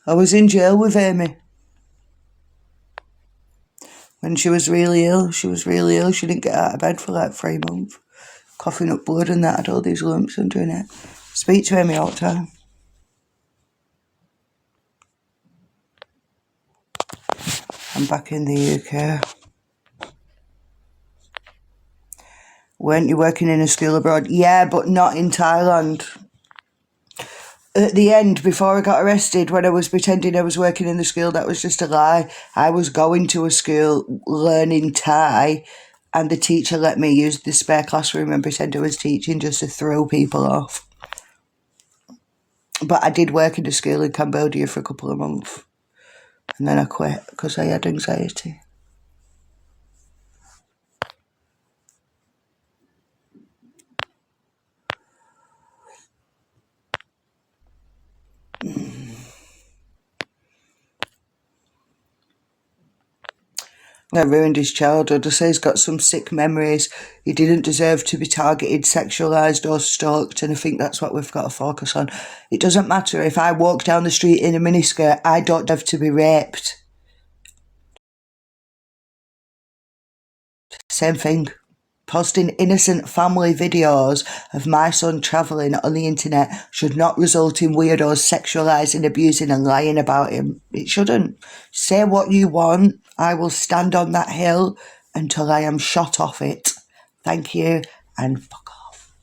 I was in jail with Amy when she was really ill. She didn't get out of bed for like 3 months, coughing up blood and that, had all these lumps and doing it. Speak to Amy all the time. I'm back in the UK. Weren't you working in a school abroad? Yeah, but not in Thailand. At the end, before I got arrested, when I was pretending I was working in the school, that was just a lie. I was going to a school learning Thai, and the teacher let me use the spare classroom and pretend I was teaching just to throw people off. But I did work in a school in Cambodia for a couple of months, and then I quit because I had anxiety. I ruined his childhood. I say he's got some sick memories. He didn't deserve to be targeted, sexualised or stalked, and I think that's what we've got to focus on. It doesn't matter if I walk down the street in a miniskirt, I don't have to be raped. Same thing. Posting innocent family videos of my son travelling on the internet should not result in weirdos sexualising, abusing and lying about him. It shouldn't. Say what you want. I will stand on that hill until I am shot off it. Thank you and fuck off.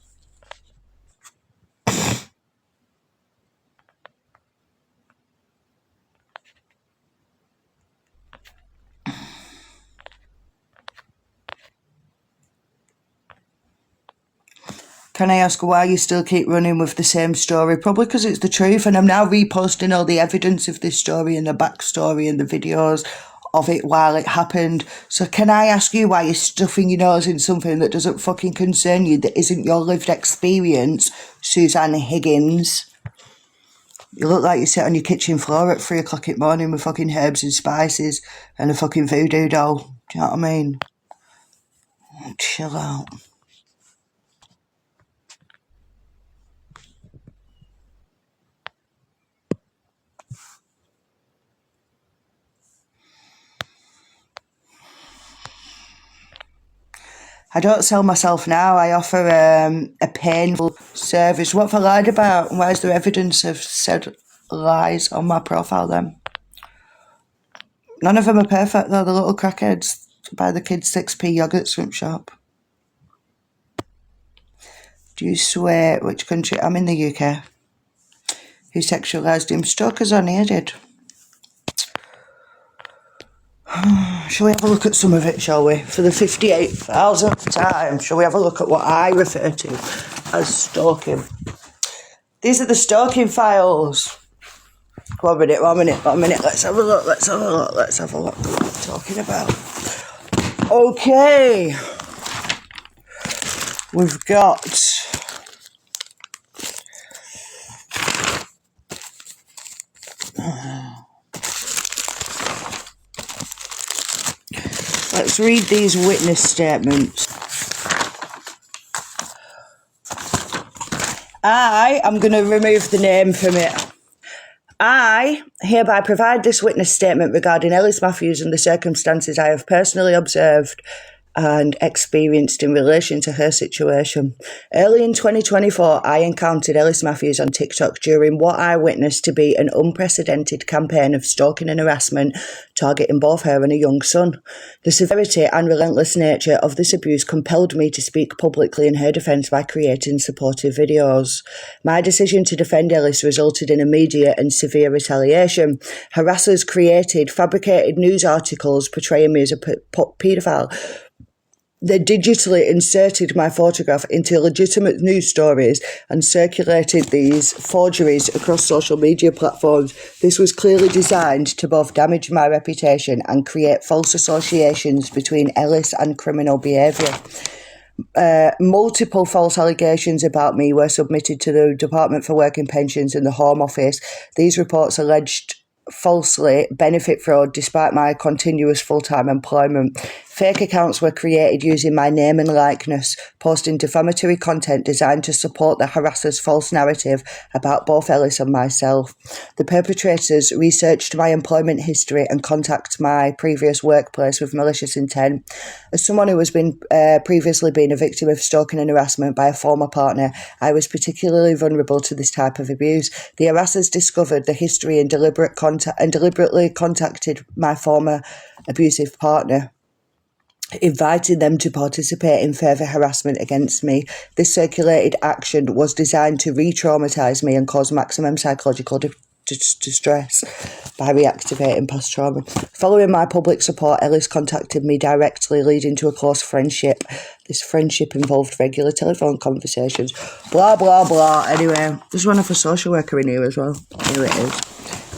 Can I ask why you still keep running with the same story? Probably because it's the truth, and I'm now reposting all the evidence of this story and the backstory and the videos of it while it happened. So can I ask you why you're stuffing your nose in something that doesn't fucking concern you, that isn't your lived experience, Suzanne Higgins? You look like you sit on your kitchen floor at 3 o'clock in the morning with fucking herbs and spices and a fucking voodoo doll. Do you know what I mean? Chill out. I don't sell myself now. I offer a painful service. What have I lied about? And where's the evidence of said lies on my profile then? None of them are perfect though. The little crackheads buy the kids 6p yogurts from shop. Do you swear which country? I'm in the UK. Who sexualised him? Stoker's on here did. Shall we have a look at some of it, shall we? For the 58,000th time, shall we have a look at what I refer to as stalking? These are the stalking files. One minute. Let's have a look. What we're talking about. Okay. We've got... Let's read these witness statements. I am going to remove the name from it. I hereby provide this witness statement regarding Ellis Matthews and the circumstances I have personally observed and experienced in relation to her situation. Early in 2024, I encountered Ellis Matthews on TikTok during what I witnessed to be an unprecedented campaign of stalking and harassment targeting both her and a young son. The severity and relentless nature of this abuse compelled me to speak publicly in her defence by creating supportive videos. My decision to defend Ellis resulted in immediate and severe retaliation. Harassers created fabricated news articles portraying me as a paedophile. They digitally inserted my photograph into legitimate news stories and circulated these forgeries across social media platforms. This was clearly designed to both damage my reputation and create false associations between Ellis and criminal behaviour. Multiple false allegations about me were submitted to the Department for Work and Pensions and the Home Office. These reports alleged falsely benefit fraud despite my continuous full-time employment. Fake accounts were created using my name and likeness, posting defamatory content designed to support the harasser's false narrative about both Ellis and myself. The perpetrators researched my employment history and contacted my previous workplace with malicious intent. As someone who has been previously been a victim of stalking and harassment by a former partner, I was particularly vulnerable to this type of abuse. The harassers discovered the history and deliberately contacted my former abusive partner, inviting them to participate in further harassment against me. This circulated action was designed to re-traumatise me and cause maximum psychological distress by reactivating past trauma. Following my public support, Ellis contacted me directly, leading to a close friendship. This friendship involved regular telephone conversations. Blah, blah, blah. Anyway, there's one of a social worker in here as well. Here it is.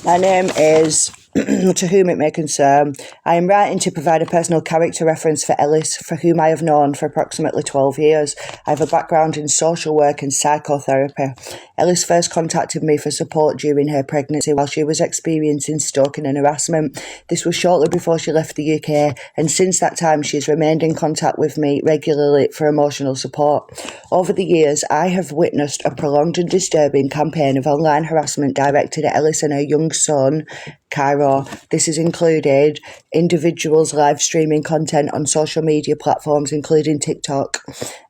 My name is... to whom it may concern. I am writing to provide a personal character reference for Ellis, for whom I have known for approximately 12 years. I have a background in social work and psychotherapy. Ellis first contacted me for support during her pregnancy while she was experiencing stalking and harassment. This was shortly before she left the UK, and since that time she has remained in contact with me regularly for emotional support. Over the years, I have witnessed a prolonged and disturbing campaign of online harassment directed at Ellis and her young son, Cairo. This has included individuals live streaming content on social media platforms, including TikTok,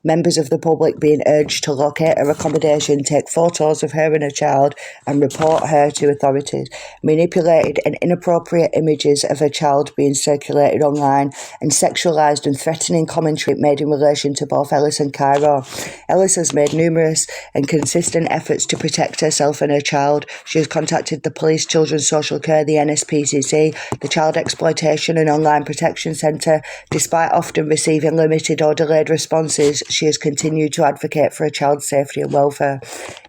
members of the public being urged to locate her accommodation, take photos of her and her child, and report her to authorities, manipulated and inappropriate images of her child being circulated online, and sexualised and threatening commentary made in relation to both Ellis and Cairo. Ellis has made numerous and consistent efforts to protect herself and her child. She has contacted the police, children's social care, the the NSPCC, the Child Exploitation and Online Protection Centre. Despite often receiving limited or delayed responses, she has continued to advocate for a child's safety and welfare.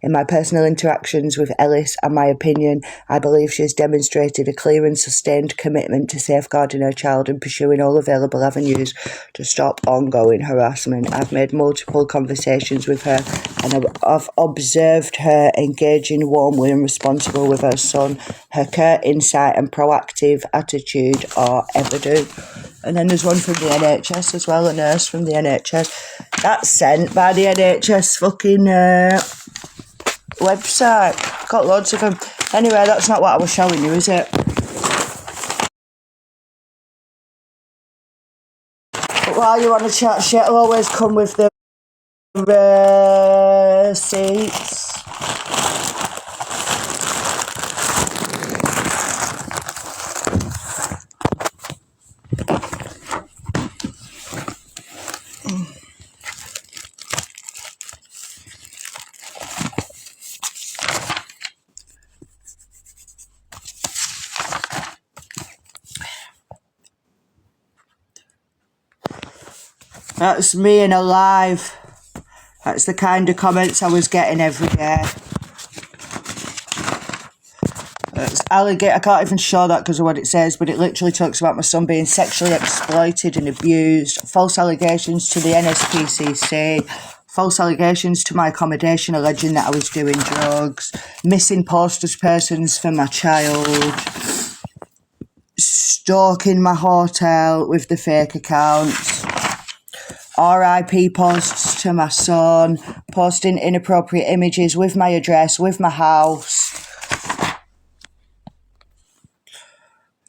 In my personal interactions with Ellis and my opinion, I believe she has demonstrated a clear and sustained commitment to safeguarding her child and pursuing all available avenues to stop ongoing harassment. I've made multiple conversations with her and I've observed her engaging warmly and responsible with her son. Her care, insight and proactive attitude are evident. And then there's one from the NHS as well, a nurse from the NHS. That's sent by the NHS fucking website. Got loads of them. Anyway, that's not what I was showing you, is it? But while you want to chat shit, I'll always come with the receipts. That's me in a live. That's the kind of comments I was getting every day. That's alligator. I can't even show that because of what it says, but it literally talks about my son being sexually exploited and abused. False allegations to the NSPCC. False allegations to my accommodation alleging that I was doing drugs. Missing posted persons for my child. Stalking my hotel with the fake accounts. RIP posts to my son, posting inappropriate images with my address, with my house.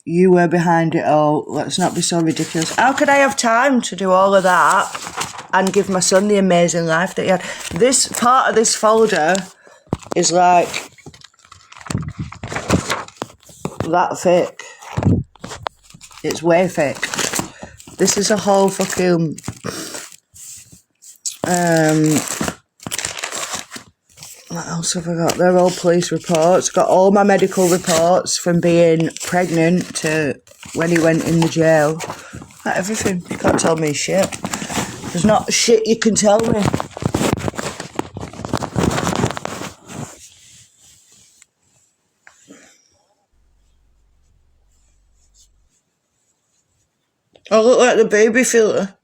You were behind it all. Let's not be so ridiculous. How could I have time to do all of that and give my son the amazing life that he had? This part of this folder is like that thick. It's way thick. This is a whole fucking what else have I got? They're all police reports. Got all my medical reports from being pregnant to when he went in the jail. Like everything. You can't tell me shit. There's not shit you can tell me. I look like the baby filter.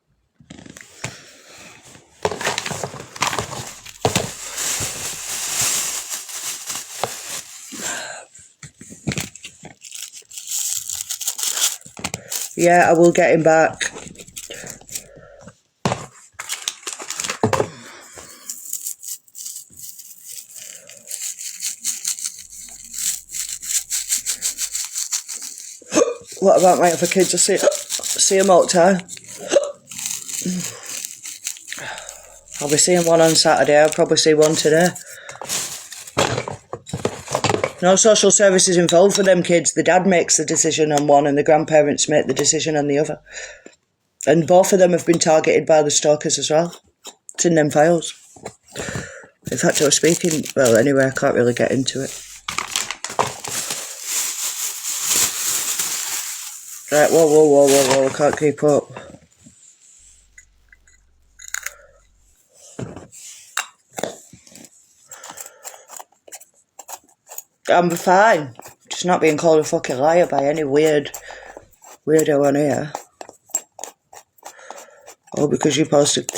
Yeah, I will get him back. What about my other kids? I see them all the time. I'll be seeing one on Saturday. I'll probably see one today. No social services involved for them kids. The dad makes the decision on one and the grandparents make the decision on the other. And both of them have been targeted by the stalkers as well. It's in them files. In fact, I was speaking... Well, anyway, I can't really get into it. Right, whoa, I can't keep up. I'm fine. Just not being called a fucking liar by any weirdo on here. Oh, because you posted...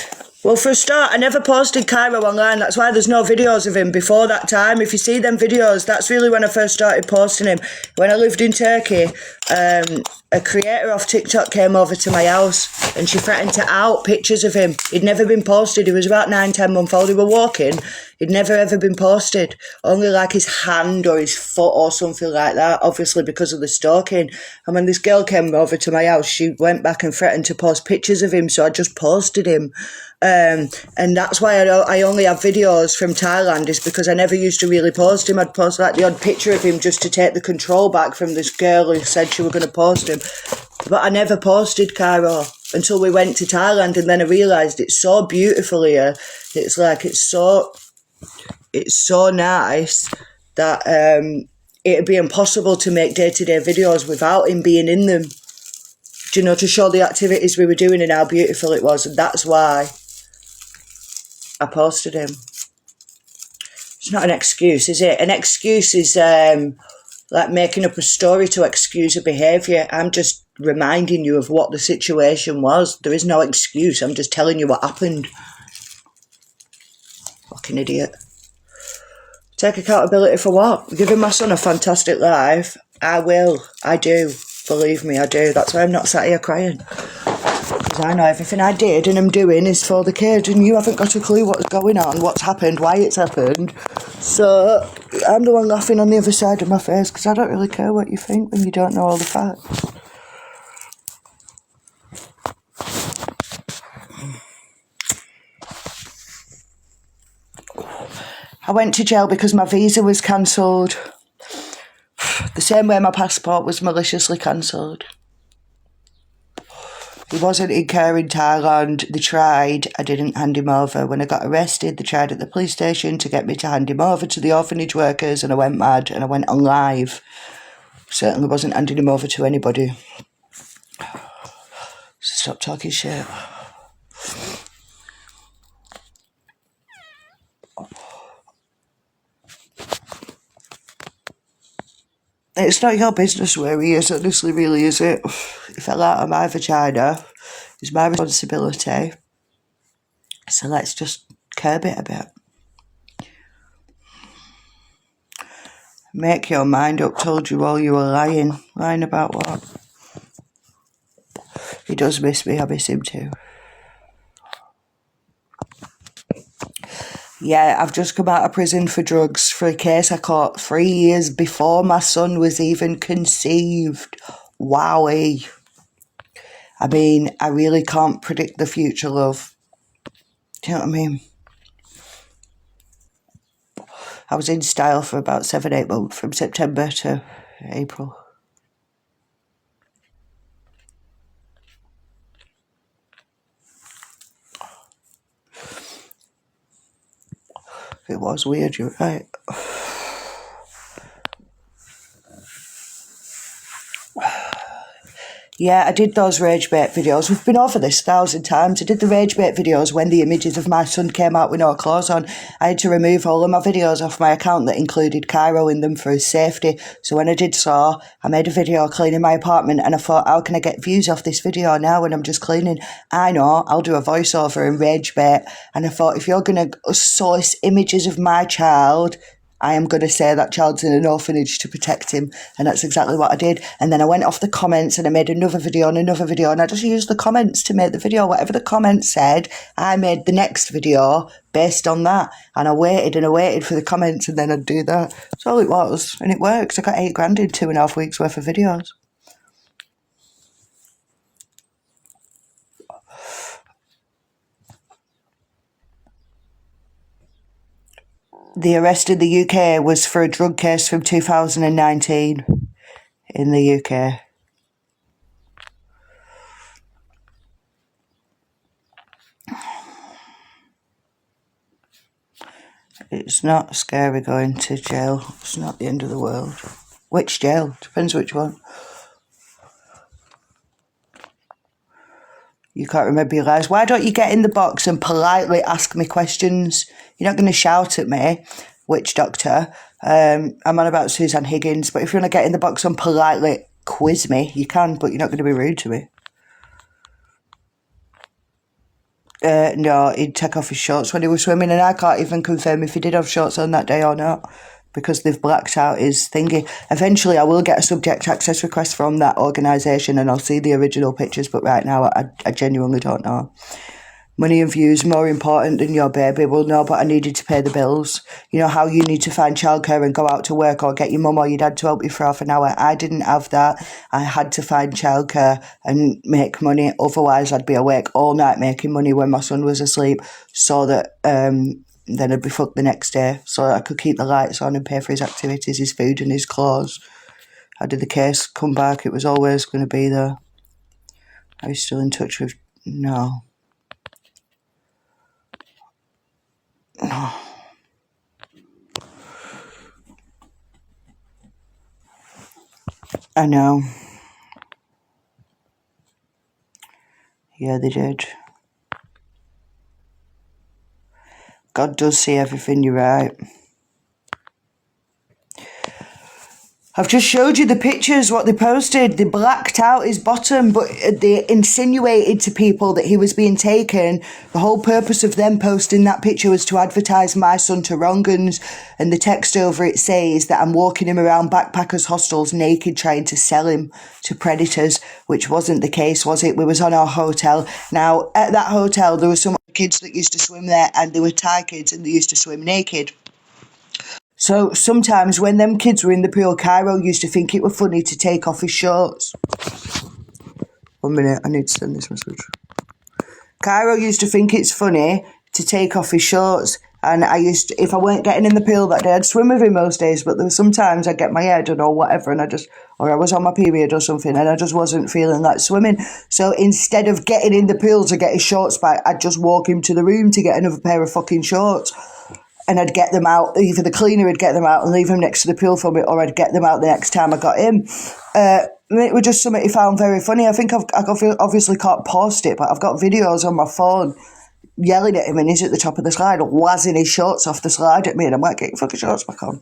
Well, for a start, I never posted Cairo online. That's why there's no videos of him before that time. If you see them videos, that's really when I first started posting him. When I lived in Turkey, a creator off TikTok came over to my house and she threatened to out pictures of him. He'd never been posted. He was about 9-10 months old. He were walking. He'd never ever been posted. Only like his hand or his foot or something like that, obviously because of the stalking. And when this girl came over to my house, she went back and threatened to post pictures of him, so I just posted him. And that's why I only have videos from Thailand, is because I never used to really post him. I'd post like the odd picture of him just to take the control back from this girl who said she was going to post him. But I never posted Cairo until we went to Thailand, and then I realised it's so beautiful here. It's like, it's so nice that it'd be impossible to make day-to-day videos without him being in them. Do you know, to show the activities we were doing and how beautiful it was. And that's why I posted him. It's not an excuse, is it? An excuse is like making up a story to excuse a behaviour. I'm just reminding you of what the situation was. There is no excuse. I'm just telling you what happened. Fucking idiot. Take accountability for what? Giving my son a fantastic life. I will. I do. Believe me, I do. That's why I'm not sat here crying. Because I know everything I did and I'm doing is for the kid, and you haven't got a clue what's going on, what's happened, why it's happened. So I'm the one laughing on the other side of my face because I don't really care what you think when you don't know all the facts. I went to jail because my visa was cancelled. The same way my passport was maliciously cancelled. He wasn't in care in Thailand. They tried. I didn't hand him over. When I got arrested, they tried at the police station to get me to hand him over to the orphanage workers, and I went mad and I went on live. Certainly wasn't handing him over to anybody. So stop talking shit. It's not your business where he is, honestly, really, is it? He fell out of my vagina. It's my responsibility. So let's just curb it a bit. Make your mind up. Told you all you were lying. Lying about what? He does miss me. I miss him too. Yeah, I've just come out of prison for drugs for a case I caught 3 years before my son was even conceived. Wowie. I mean, I really can't predict the future, love. Do you know what I mean? I was in style for about 7-8 months, from September to April. It was weird, you're right. Yeah, I did those rage bait videos. We've been over this 1,000 times. I did the rage bait videos when the images of my son came out with no clothes on. I had to remove all of my videos off my account that included Cairo in them for his safety. So when I did so, I made a video cleaning my apartment, and I thought, how can I get views off this video now when I'm just cleaning? I know, I'll do a voiceover and rage bait. And I thought, if you're going to source images of my child, I am going to say that child's in an orphanage to protect him. And that's exactly what I did. And then I went off the comments and I made another video and another video. And I just used the comments to make the video. Whatever the comments said, I made the next video based on that. And I waited and I waited for the comments, and then I'd do that. That's all it was. And it worked. I got $8,000 in 2.5 weeks worth of videos. The arrest in the UK was for a drug case from 2019 in the UK. It's not scary going to jail. It's not the end of the world. Which jail? Depends which one. You can't remember your lies. Why don't you get in the box and politely ask me questions? You're not going to shout at me, witch doctor. I'm on about Suzanne Higgins, but if you want to get in the box and politely quiz me, you can, but you're not going to be rude to me. No, he'd take off his shorts when he was swimming, and I can't even confirm if he did have shorts on that day or not, because they've blacked out his thingy. Eventually, I will get a subject access request from that organisation, and I'll see the original pictures, but right now, I genuinely don't know. Money and views more important than your baby. Well, no, but I needed to pay the bills. You know how you need to find childcare and go out to work, or get your mum or your dad to help you for half an hour? I didn't have that. I had to find childcare and make money. Otherwise, I'd be awake all night making money when my son was asleep, so that then I'd be fucked the next day, so that I could keep the lights on and pay for his activities, his food and his clothes. I did the case, come back, it was always going to be there. Are you still in touch with... No. I know. Yeah, they did. God does see everything, you're right. I've just showed you the pictures, what they posted. They blacked out his bottom, but they insinuated to people that he was being taken. The whole purpose of them posting that picture was to advertise my son to wrong-uns. And the text over it says that I'm walking him around backpackers' hostels naked trying to sell him to predators, which wasn't the case, was it? We was on our hotel. Now, at that hotel, there were some kids that used to swim there, and they were Thai kids, and they used to swim naked. So sometimes when them kids were in the pool, Cairo used to think it were funny to take off his shorts. 1 minute, I need to send this message. Cairo used to think it's funny to take off his shorts. And I used to, if I weren't getting in the pool that day, I'd swim with him most days. But there were sometimes I'd get my head or whatever, and or I was on my period or something, and I just wasn't feeling like swimming. So instead of getting in the pool to get his shorts back, I'd just walk him to the room to get another pair of fucking shorts. And I'd get them out, either the cleaner would get them out and leave them next to the pool for me, or I'd get them out the next time I got in. It was just something he found very funny. I think I obviously can't post it, but I've got videos on my phone yelling at him, and he's at the top of the slide, wazzing his shorts off the slide at me, and I'm like, get your fucking shorts back on.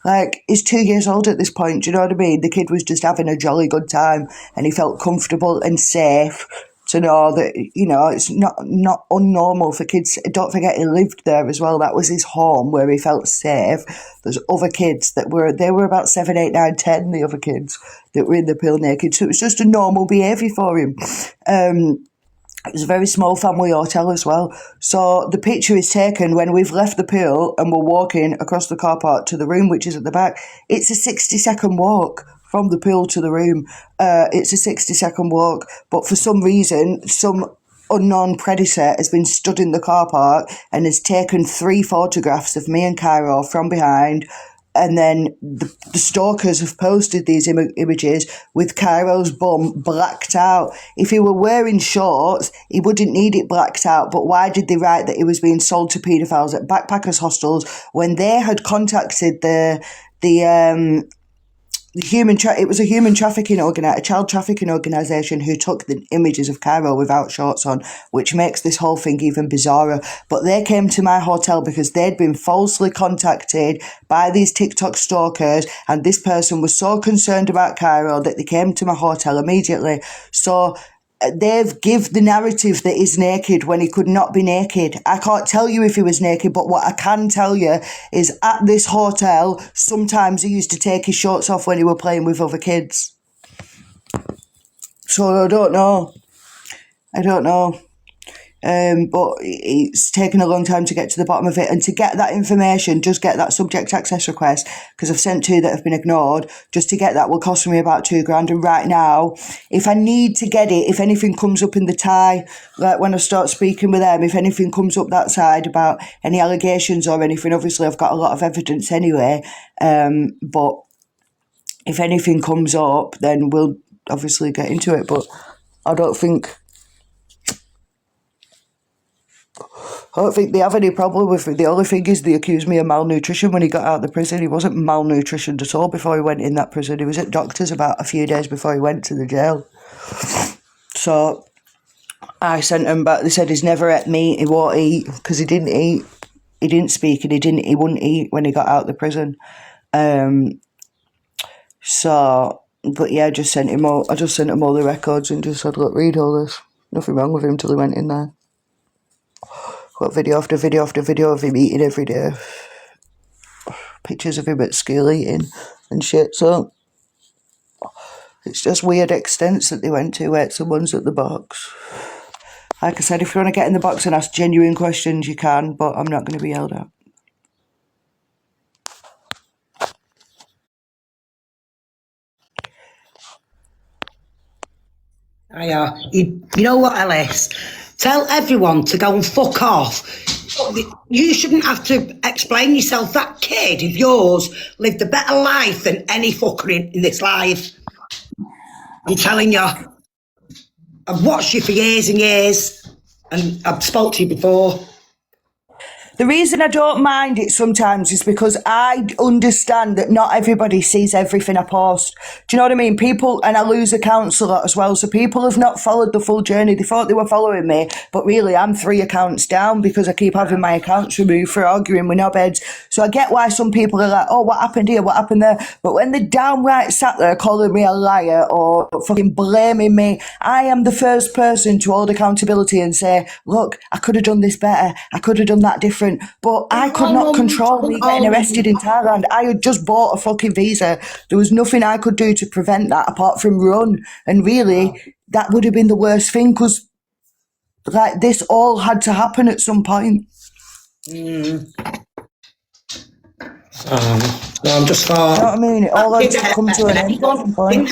Like, he's 2 years old at this point, do you know what I mean? The kid was just having a jolly good time, and he felt comfortable and safe to know that, you know, it's not unnormal for kids. Don't forget, he lived there as well. That was his home where he felt safe. There's other kids they were about 7, 8, 9, 10, the other kids that were in the pool naked. So it was just a normal behaviour for him. It was a very small family hotel as well. So the picture is taken when we've left the pool and we're walking across the car park to the room, which is at the back. It's a 60-second walk from the pool to the room. It's a 60-second walk. But for some reason, some unknown predator has been stood in the car park and has taken 3 photographs of me and Cairo from behind. And then the stalkers have posted these images with Cairo's bum blacked out. If he were wearing shorts, he wouldn't need it blacked out. But why did they write that he was being sold to paedophiles at backpackers' hostels when they had contacted it was a human trafficking a child trafficking organisation who took the images of Cairo without shorts on, which makes this whole thing even bizarrer. But they came to my hotel because they'd been falsely contacted by these TikTok stalkers, and this person was so concerned about Cairo that they came to my hotel immediately. So they've give the narrative that he's naked when he could not be naked. I can't tell you if he was naked, but what I can tell you is at this hotel, sometimes he used to take his shorts off when he were playing with other kids. So I don't know. But it's taken a long time to get to the bottom of it. And to get that information, just get that subject access request, because I've sent 2 that have been ignored. Just to get that will cost me about $2,000. And right now, if I need to get it, if anything comes up in the Thai, like when I start speaking with them, if anything comes up that side about any allegations or anything, obviously I've got a lot of evidence anyway. But if anything comes up, then we'll obviously get into it. But I don't think they have any problem with it. The only thing is they accused me of malnutrition when he got out of the prison. He wasn't malnutritioned at all before he went in that prison. He was at doctor's about a few days before he went to the jail. So I sent him back. They said he's never ate meat. He won't eat because he didn't eat. He didn't speak and he wouldn't eat when he got out of the prison. But yeah, I just sent him all the records and just said, look, read all this. Nothing wrong with him till he went in there. Got video after video after video of him eating every day. Pictures of him at school eating and shit. So it's just weird extents that they went to where someone's at the box. Like I said, if you want to get in the box and ask genuine questions, you can, but I'm not going to be yelled at. You know what, Alice? Tell everyone to go and fuck off. You shouldn't have to explain yourself. That kid of yours lived a better life than any fucker in this life. I'm telling you. I've watched you for years and years, and I've spoke to you before. The reason I don't mind it sometimes is because I understand that not everybody sees everything I post. Do you know what I mean? People, and I lose accounts a lot as well, so people have not followed the full journey. They thought they were following me, but really I'm 3 accounts down because I keep having my accounts removed for arguing with knobheads. So I get why some people are like, oh, what happened here, what happened there? But when they're downright sat there calling me a liar or fucking blaming me, I am the first person to hold accountability and say, look, I could have done this better, I could have done that different. But I could not control me getting arrested in Thailand. I had just bought a fucking visa. There was nothing I could do to prevent that apart from run. And really, that would have been the worst thing because, like, this all had to happen at some point. No, I'm just thought. You know what I mean? It all had to come to an end at some point.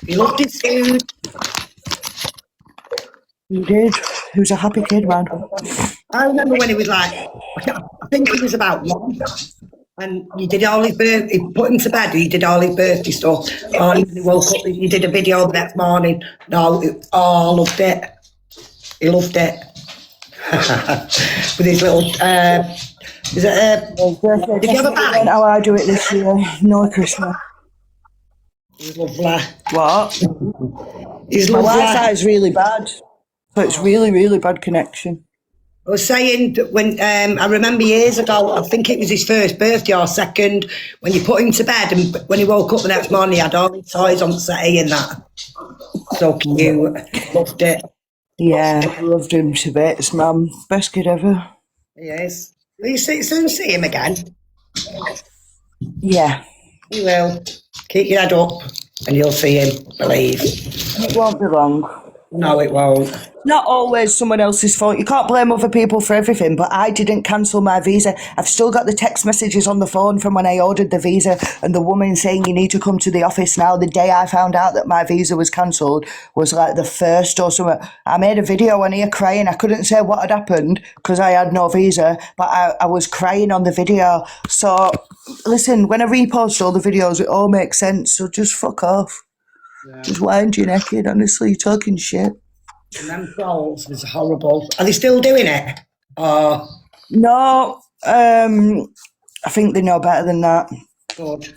He loved his food. He did. He was a happy kid, man. I remember when he was like, I think he was about 1, and you did all his birthday, put him to bed, and you did all his birthday stuff. Oh, he woke up, you did a video the next morning. No, I loved it. He loved it. With his little, is it did you have a bag? How I do it this year. No Christmas. He's lovely. What? He's My lovely. Wi-Fi is really bad. So it's really, really bad connection. I was saying that when I remember years ago, I think it was his first birthday or second, when you put him to bed, and when he woke up the next morning, he had all his toys on the settee and that. So cute. Loved it. Yeah, I loved him to bits, man. Best kid ever. Yes. Will you soon see him again? Yeah. You will. Keep your head up and you'll see him, believe. It won't be long. No, it won't. Not always someone else's fault. You can't blame other people for everything, but I didn't cancel my visa. I've still got the text messages on the phone from when I ordered the visa and the woman saying you need to come to the office now. The day I found out that my visa was cancelled was like the first or something. I made a video on here crying. I couldn't say what had happened because I had no visa, but I was crying on the video. So, listen, when I repost all the videos, it all makes sense. So just fuck off. Yeah. Just wind your neck in, honestly. You're talking shit. And them trolls was horrible. Are they still doing it? No, I think they know better than that. Good.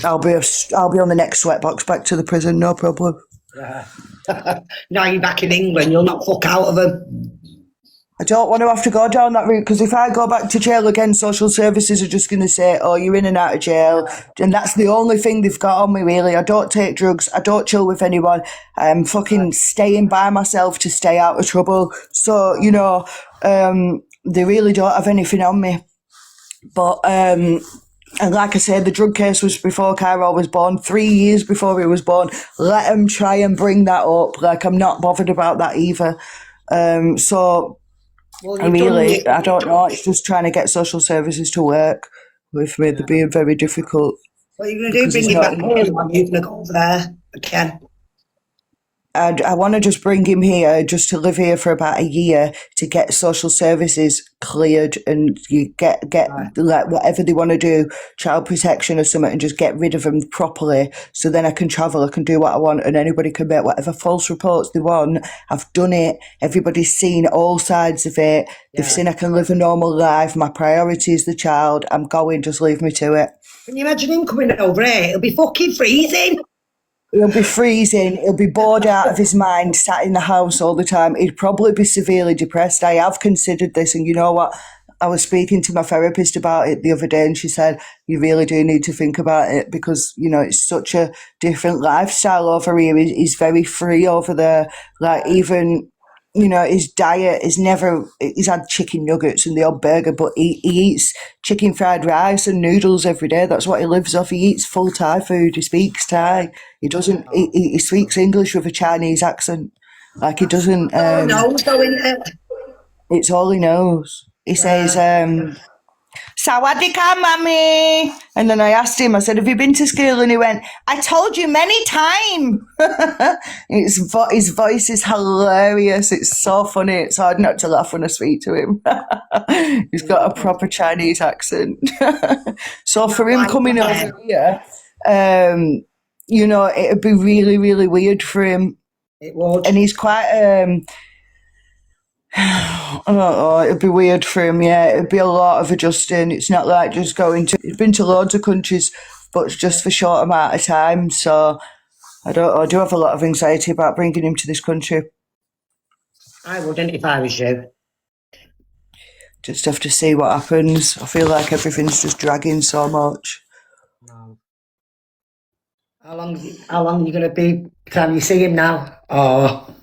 I'll be on the next sweatbox back to the prison, no problem. Yeah. Now you're back in England, you'll not fuck out of them. I don't want to have to go down that route because if I go back to jail again, social services are just going to say, oh, you're in and out of jail. And that's the only thing they've got on me, really. I don't take drugs. I don't chill with anyone. I'm fucking staying by myself to stay out of trouble. So, you know, they really don't have anything on me. But, and like I said, the drug case was before Cairo was born, 3 years before he was born. Let them try and bring that up. Like, I'm not bothered about that either. So... Well, I don't know. It's just trying to get social services to work with me. They're being very difficult. What are you going to do? Bring him back here? Or are you going to go there again? I want to just bring him here just to live here for about a year to get social services cleared and you get like whatever they want to do, child protection or something, and just get rid of them properly. So then I can travel, I can do what I want, and anybody can make whatever false reports they want. I've done it. Everybody's seen all sides of it. They've seen I can live a normal life. My priority is the child. I'm going. Just leave me to it. Can you imagine him coming over here? It'll be fucking freezing. He'll be freezing, he'll be bored out of his mind, sat in the house all the time. He'd probably be severely depressed. I have considered this, and you know what? I was speaking to my therapist about it the other day, and she said, you really do need to think about it because, you know, it's such a different lifestyle over here. He's very free over there. Like, even... You know, his diet is he's had chicken nuggets and the odd burger, but he eats chicken fried rice and noodles every day. That's what he lives off. He eats full Thai food. He speaks Thai. He doesn't, he speaks English with a Chinese accent. Like, he doesn't, it's all he knows. He says, Sawadika, mummy. And then I asked him, I said, have you been to school? And he went, I told you many times. His voice is hilarious. It's so funny. It's hard not to laugh when I speak to him. He's got a proper Chinese accent. So for him coming over here, you know, it'd be really, really weird for him. It would. And he's quite... I don't know, it'd be weird for him, yeah. It'd be a lot of adjusting. It's not like just going to, he's been to loads of countries, but it's just for short amount of time. So I do have a lot of anxiety about bringing him to this country. I wouldn't if I was you. Just have to see what happens. I feel like everything's just dragging so much. No. How long are you going to be by the time you see him now? Oh,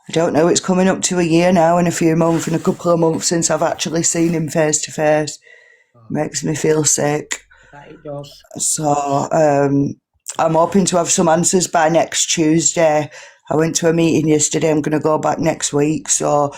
I don't know, it's coming up to a year now in a few months and a couple of months since I've actually seen him face to face. Makes me feel sick. that it does. So I'm hoping to have some answers by next Tuesday. I went to a meeting yesterday. I'm going to go back next week. So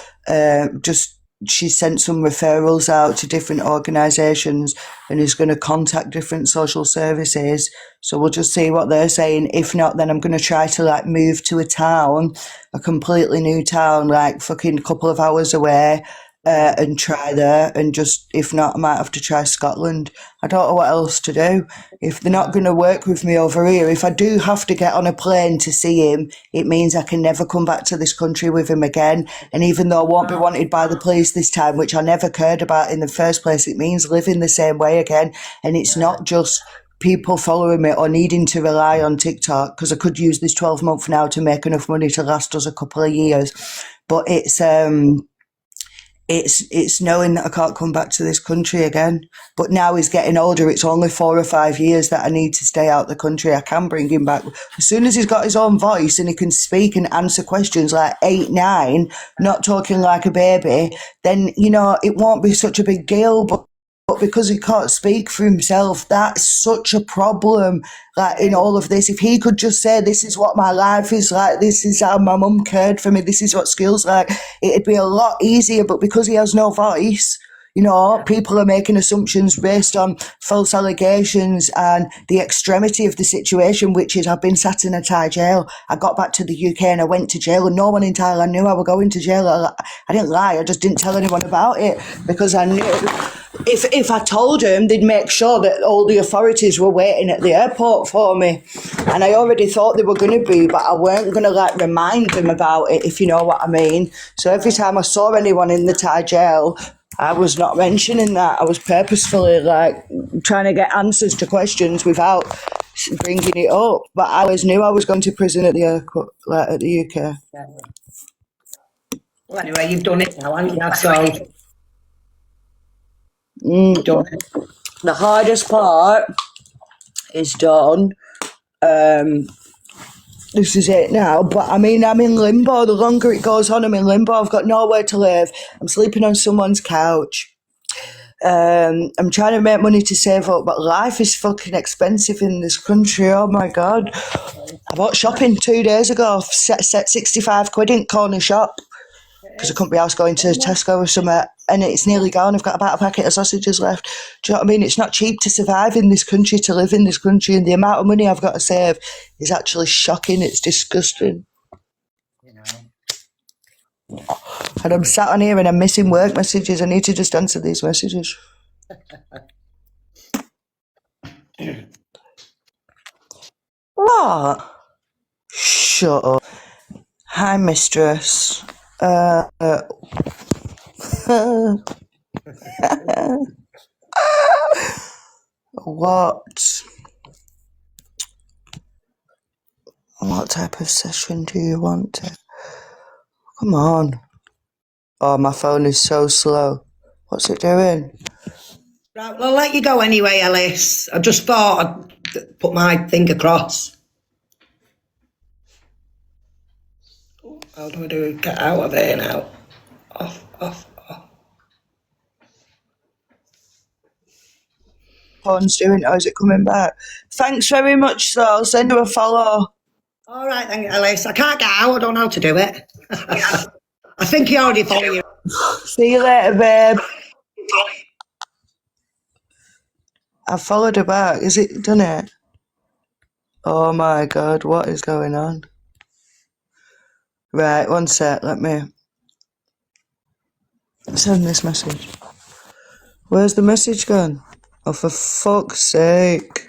she sent some referrals out to different organisations and is going to contact different social services. So we'll just see what they're saying. If not, then I'm going to try to like move to a town, a completely new town, like fucking couple of hours away. And try there, and just if not, I might have to try Scotland. I don't know what else to do. If they're not going to work with me over here, if I do have to get on a plane to see him, it means I can never come back to this country with him again. And even though I won't be wanted by the police this time, which I never cared about in the first place, it means living the same way again. And it's not just people following me or needing to rely on TikTok, because I could use this 12-month now to make enough money to last us a couple of years. But it's knowing that I can't come back to this country again. But now he's getting older. It's only 4 or 5 years that I need to stay out the country. I can bring him back. As soon as he's got his own voice and he can speak and answer questions like 8, 9, not talking like a baby, then, it won't be such a big deal. But because he can't speak for himself, that's such a problem. Like in all of this, if he could just say, this is what my life is like, this is how my mum cared for me, this is what school's like, it'd be a lot easier. But because he has no voice, people are making assumptions based on false allegations and the extremity of the situation, which is I've been sat in a Thai jail. I got back to the UK and I went to jail and no one in Thailand knew I was going to jail. I didn't lie, I just didn't tell anyone about it because I knew if I told them, they'd make sure that all the authorities were waiting at the airport for me. And I already thought they were going to be, but I weren't going to remind them about it, if you know what I mean. So every time I saw anyone in the Thai jail, I was not mentioning that. I was purposefully trying to get answers to questions without bringing it up. But I always knew I was going to prison at the airport, at the UK. Well, anyway, you've done it now, haven't you? So, done it. The hardest part is done. This is it now, but I mean, I'm in limbo. The longer it goes on, I'm in limbo. I've got nowhere to live. I'm sleeping on someone's couch. I'm trying to make money to save up, but life is fucking expensive in this country. Oh my God. I bought shopping 2 days ago, set 65 quid in corner shop because I couldn't be asked going to Tesco or something, and it's nearly gone. I've got about a packet of sausages left. Do you know what I mean? It's not cheap to survive in this country, to live in this country, and the amount of money I've got to save is actually shocking. It's disgusting. And I'm sat on here and I'm missing work messages. I need to just answer these messages. What? Shut up. Hi, mistress. What type of session do you want? Come on. Oh, my phone is so slow. What's it doing? Right, well, I'll let you go anyway, Ellis. I just thought I'd put my thing across. How do I do it? Get out of here now. Off. Phone's doing it, or is it coming back? Thanks very much, sir. I'll send you a follow. All right, then, Ellis. I can't get out. I don't know how to do it. I think he already followed you. See you later, babe. I followed her back. Is it done it? Oh my God, what is going on? Right, one sec, let me send this message. Where's the message gone? Oh, for fuck's sake.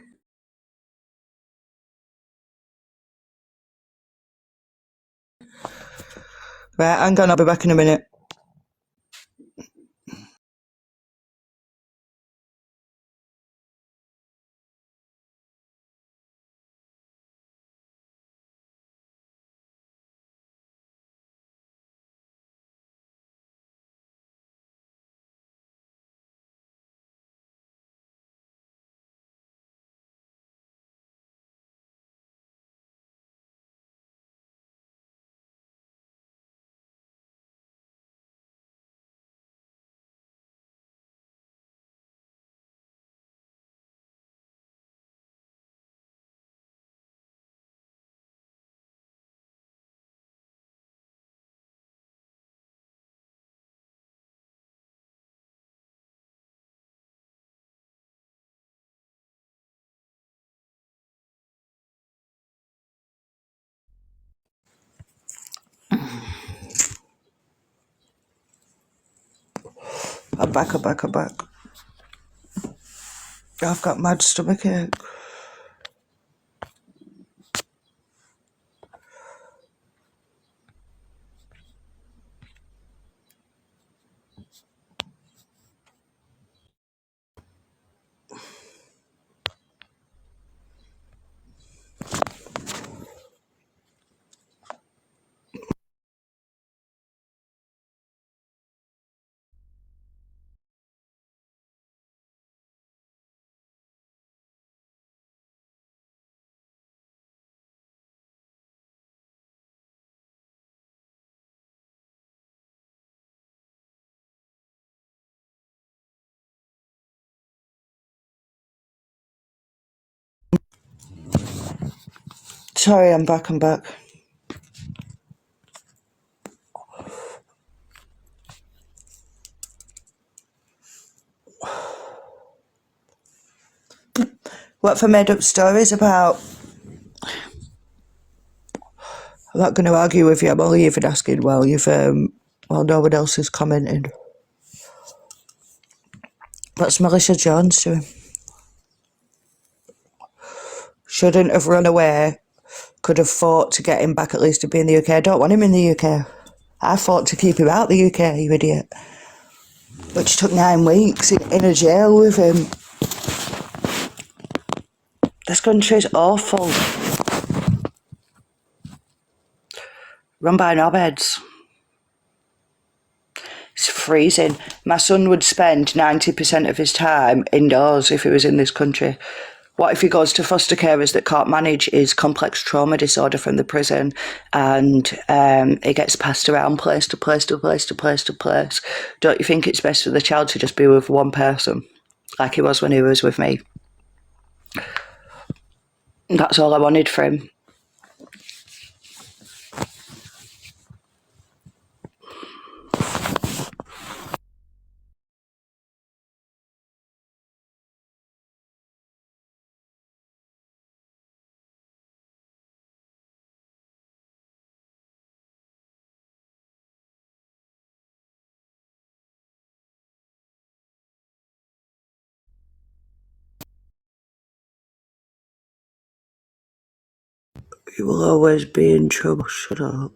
Right, hang on, I'll be back in a minute. I'm back. I've got mad stomachache. Sorry, I'm back. What for made up stories about? I'm not going to argue with you. I'm only even asking while no one else is commenting. What's Melissa Jones doing? Shouldn't have run away. Could have fought to get him back at least to be in the UK. I don't want him in the UK. I fought to keep him out the UK, you idiot. Which took 9 weeks in a jail with him. This country's awful. Run by knobheads. It's freezing. My son would spend 90% of his time indoors if he was in this country. What if he goes to foster carers that can't manage his complex trauma disorder from the prison, and he gets passed around place to place? Don't you think it's best for the child to just be with one person, like he was when he was with me? That's all I wanted for him. You will always be in trouble. Shut up.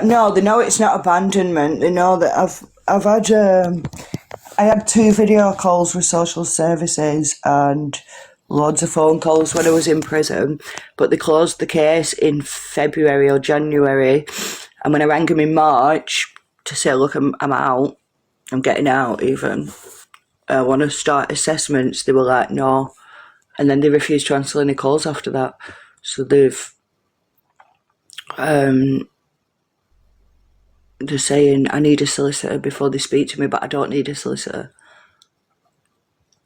No, they know it's not abandonment. They know that I've had I had 2 video calls with social services and loads of phone calls when I was in prison, but they closed the case in February or January, and when I rang them in March to say, look, I'm out, I'm getting out even, I want to start assessments, they were like, no, and then they refused to answer any calls after that. So they've They're saying I need a solicitor before they speak to me, but I don't need a solicitor.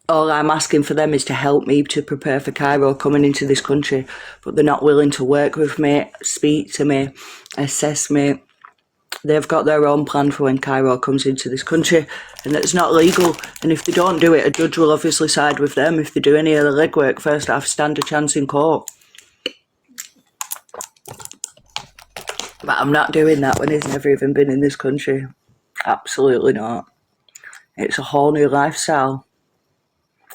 All I'm asking for them is to help me to prepare for Cairo coming into this country, but they're not willing to work with me, speak to me, assess me. They've got their own plan for when Cairo comes into this country, and it's not legal. And if they don't do it, a judge will obviously side with them. If they do any of the legwork first, I stand a chance in court. But I'm not doing that when he's never even been in this country. Absolutely not. It's a whole new lifestyle.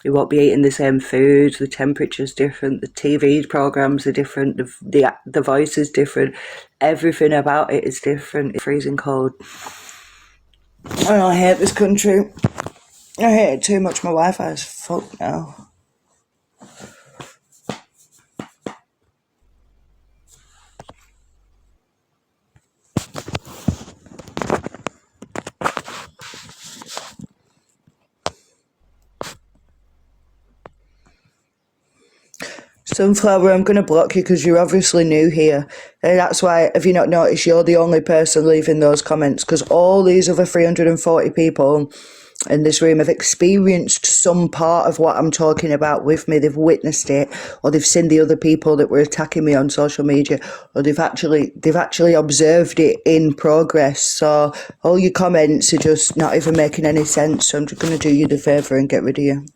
You won't be eating the same food, the temperature's different, the TV programmes are different, the voice is different, everything about it is different. It's freezing cold. And I hate this country. I hate it too much. My Wi-Fi is fucked now. Sunflower, I'm going to block you because you're obviously new here. And that's why, have you not noticed, you're the only person leaving those comments, because all these other 340 people in this room have experienced some part of what I'm talking about with me. They've witnessed it, or they've seen the other people that were attacking me on social media, or they've actually observed it in progress. So all your comments are just not even making any sense. So I'm just going to do you the favour and get rid of you.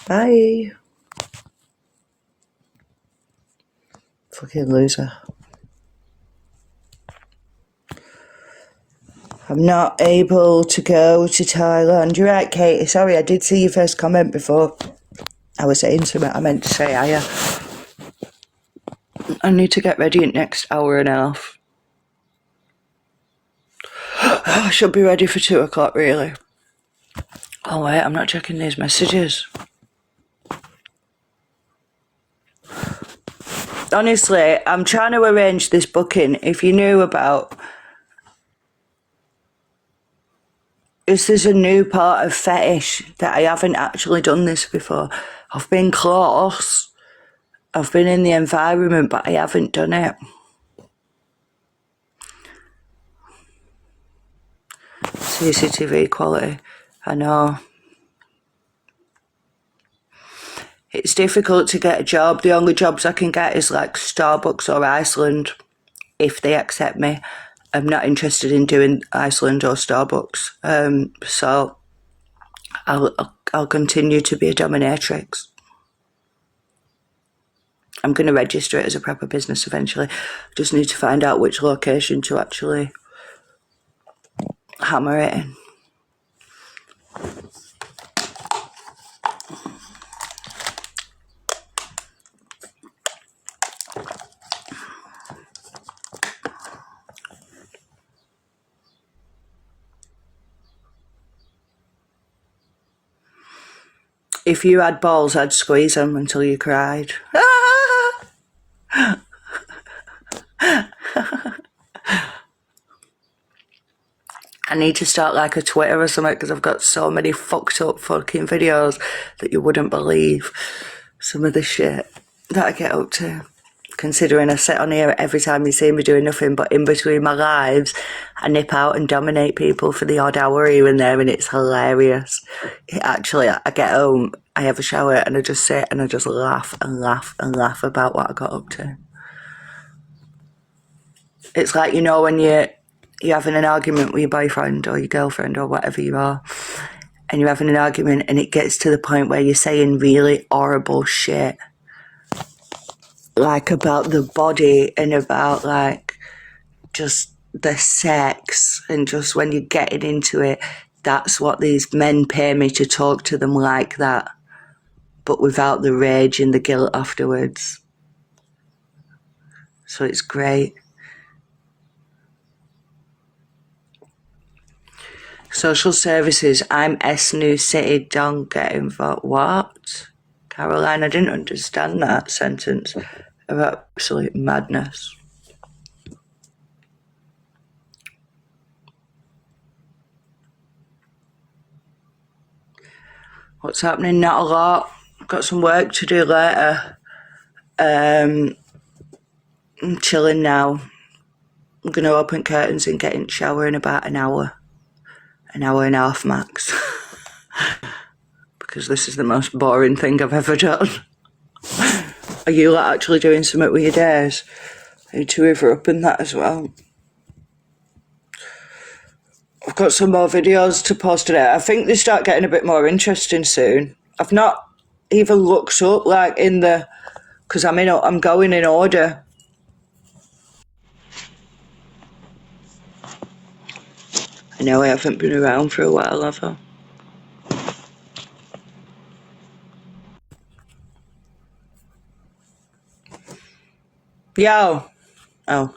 Bye. Fucking loser. I'm not able to go to Thailand. You're right, Katie. Sorry, I did see your first comment before I was saying something I meant to say. I need to get ready in the next hour and a half. I should be ready for 2 o'clock, really. Oh, wait, I'm not checking these messages. Honestly, I'm trying to arrange this booking. If you knew about... This is a new part of fetish that I haven't actually done this before. I've been close. I've been in the environment, but I haven't done it. CCTV quality. I know. It's difficult to get a job. The only jobs I can get is like Starbucks or Iceland, if they accept me. I'm not interested in doing Iceland or Starbucks. So I'll continue to be a dominatrix. I'm going to register it as a proper business eventually. Just need to find out which location to actually hammer it in. If you had balls, I'd squeeze them until you cried. I need to start like a Twitter or something, because I've got so many fucked up fucking videos that you wouldn't believe some of the shit that I get up to. Considering I sit on here every time you see me doing nothing, but in between my lives, I nip out and dominate people for the odd hour here and there, and it's hilarious. Actually, I get home, I have a shower, and I just sit and I just laugh and laugh and laugh about what I got up to. It's like, you know, when you're having an argument with your boyfriend or your girlfriend or whatever you are, and you're having an argument and it gets to the point where you're saying really horrible shit, like about the body and about like just the sex, and just when you're getting into it, that's what these men pay me to talk to them like that, but without the rage and the guilt afterwards. So it's great. Social services, I'm S New City, don't get involved. What? Caroline, I didn't understand that sentence. Absolute madness. What's happening? Not a lot. Got some work to do later. I'm chilling now. I'm going to open curtains and get in the shower in about an hour and a half max. Because this is the most boring thing I've ever done. Are you like actually doing something with your days? Are you two ever up in that as well? I've got some more videos to post today. I think they start getting a bit more interesting soon. I've not even looked up like in the, because I'm going in order. I know I haven't been around for a while, have I? Yo. Oh.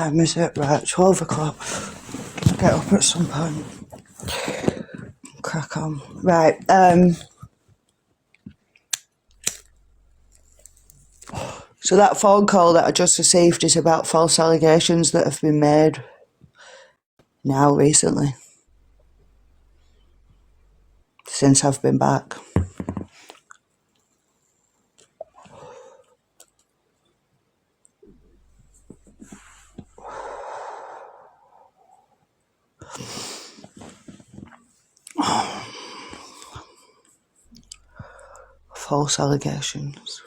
time is it? Right, 12 o'clock. Gonna get up at some point. Crack on. Right, so that phone call that I just received is about false allegations that have been made now recently, since I've been back. False allegations.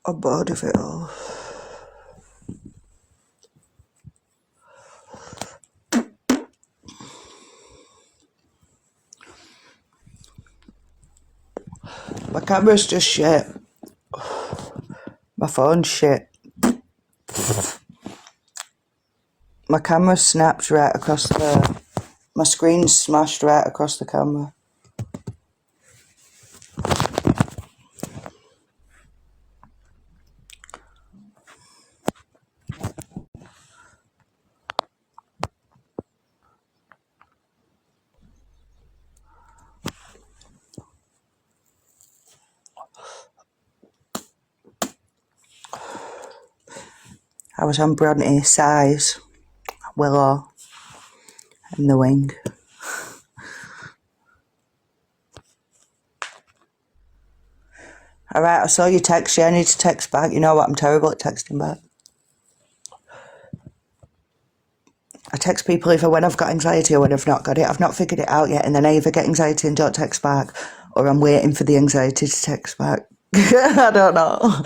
I'm bored of it all. My camera's just shit. My phone's shit. My camera snapped right across the... My screen's smashed right across the camera. I was on Bronte, Size, Willow, and The Wing. Alright, I saw your text. Yeah, I need to text back. You know what? I'm terrible at texting back. I text people either when I've got anxiety or when I've not got it. I've not figured it out yet, and then I either get anxiety and don't text back, or I'm waiting for the anxiety to text back. I don't know.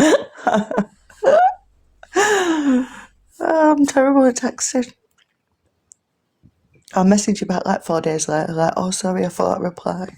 I'm terrible at texting. I'll message you back like 4 days later, like, oh, sorry, I thought I replied.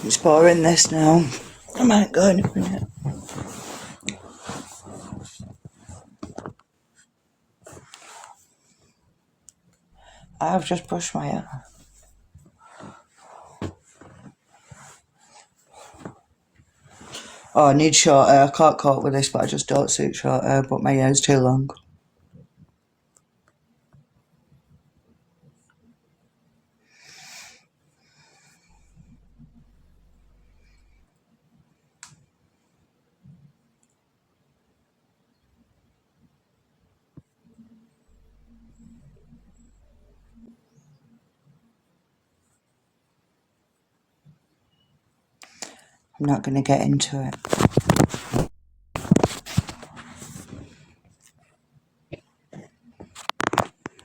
It's boring, this now. I might go in a minute. I've just brushed my hair. Oh, I need short hair. I can't cope with this, but I just don't suit short hair, but my hair's too long. I'm not going to get into it.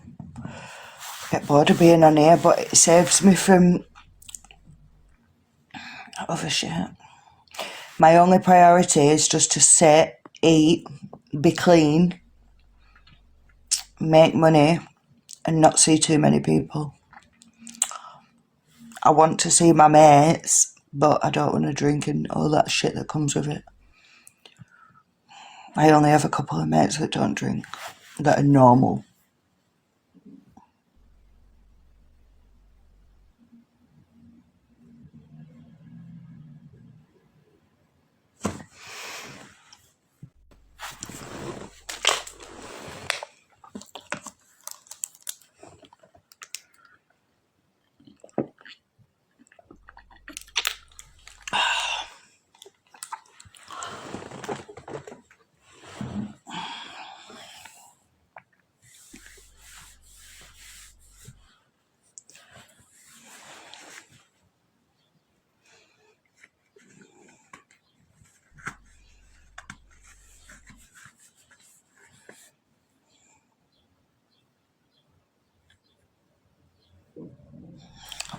I get bored of being on here, but it saves me from other shit. My only priority is just to sit, eat, be clean, make money, and not see too many people. I want to see my mates, but I don't want to drink and all that shit that comes with it. I only have a couple of mates that don't drink, that are normal.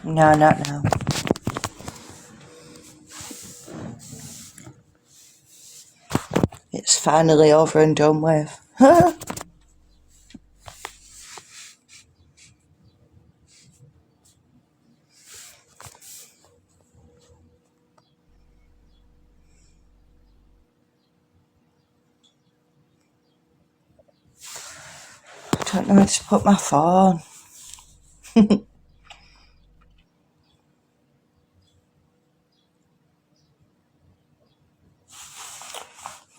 No, not now. It's finally over and done with. I don't know where to put my phone.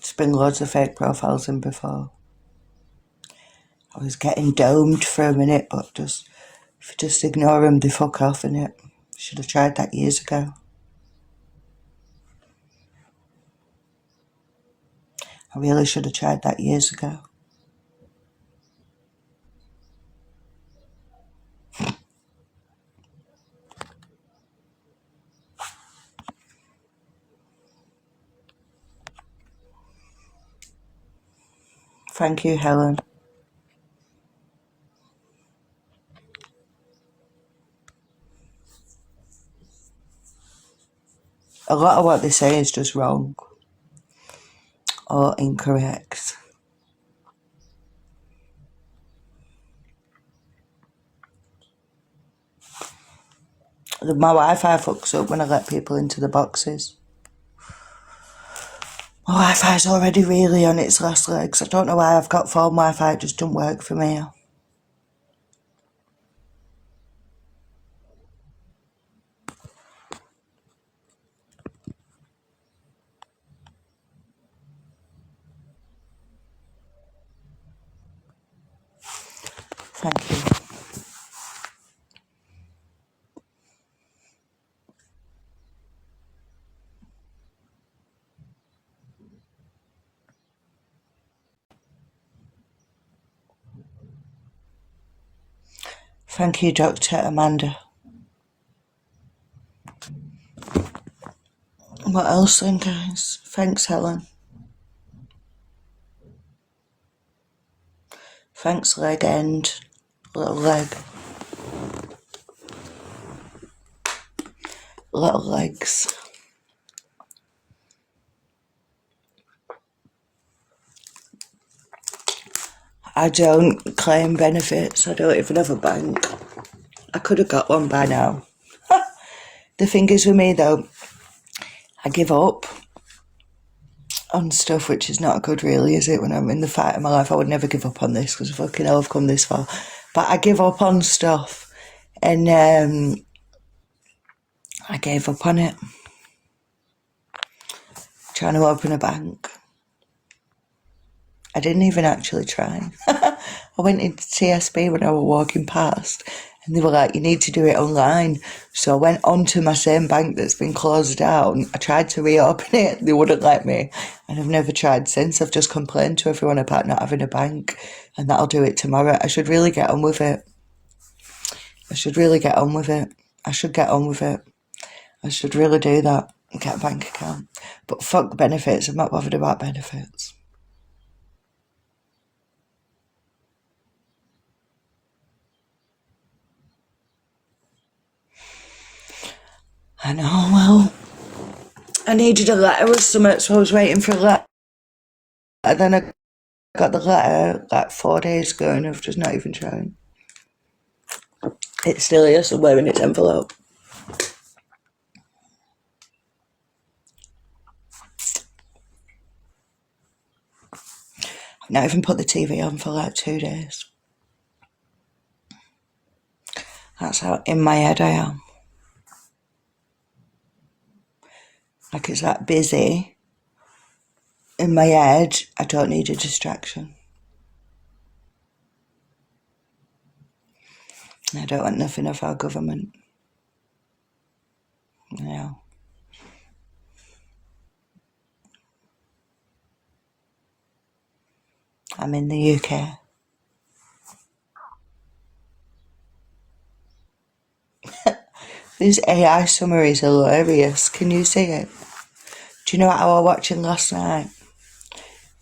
There's been loads of fake profiles in before. I was getting domed for a minute, but if you just ignore them, they fuck off, innit? Should have tried that years ago. I really should have tried that years ago. Thank you, Helen. A lot of what they say is just wrong or incorrect. My Wi-Fi fucks up when I let people into the boxes. My Wi-Fi's already really on its last legs. I don't know why I've got phone Wi-Fi, it just doesn't work for me. Thank you. Thank you, Dr. Amanda. What else then, guys? Thanks, Helen. Thanks, leg end. Little leg. Little legs. I don't claim benefits. I don't even have a bank. I could have got one by now. The thing is with me though, I give up on stuff, which is not good really, is it? When I'm in the fight of my life, I would never give up on this because fucking hell I've come this far. But I give up on stuff and I gave up on it. Trying to open a bank. I didn't even actually try. I went into TSB when I was walking past and they were like, you need to do it online. So I went onto my same bank that's been closed down. I tried to reopen it. They wouldn't let me. And I've never tried since. I've just complained to everyone about not having a bank. And that'll do it tomorrow. I should really get on with it. I should get on with it. I should really do that. get a bank account. But fuck benefits, I'm not bothered about benefits. I know, well, I needed a letter or something, so I was waiting for a letter. And then I got the letter like 4 days ago and I've just not even shown. It's still here somewhere in its envelope. I've not even put the TV on for like 2 days. That's how in my head I am. Like it's that busy. In my head, I don't need a distraction. I don't want nothing of our government. No. I'm in the UK. This AI summary is hilarious. Can you see it? Do you know what I was watching last night?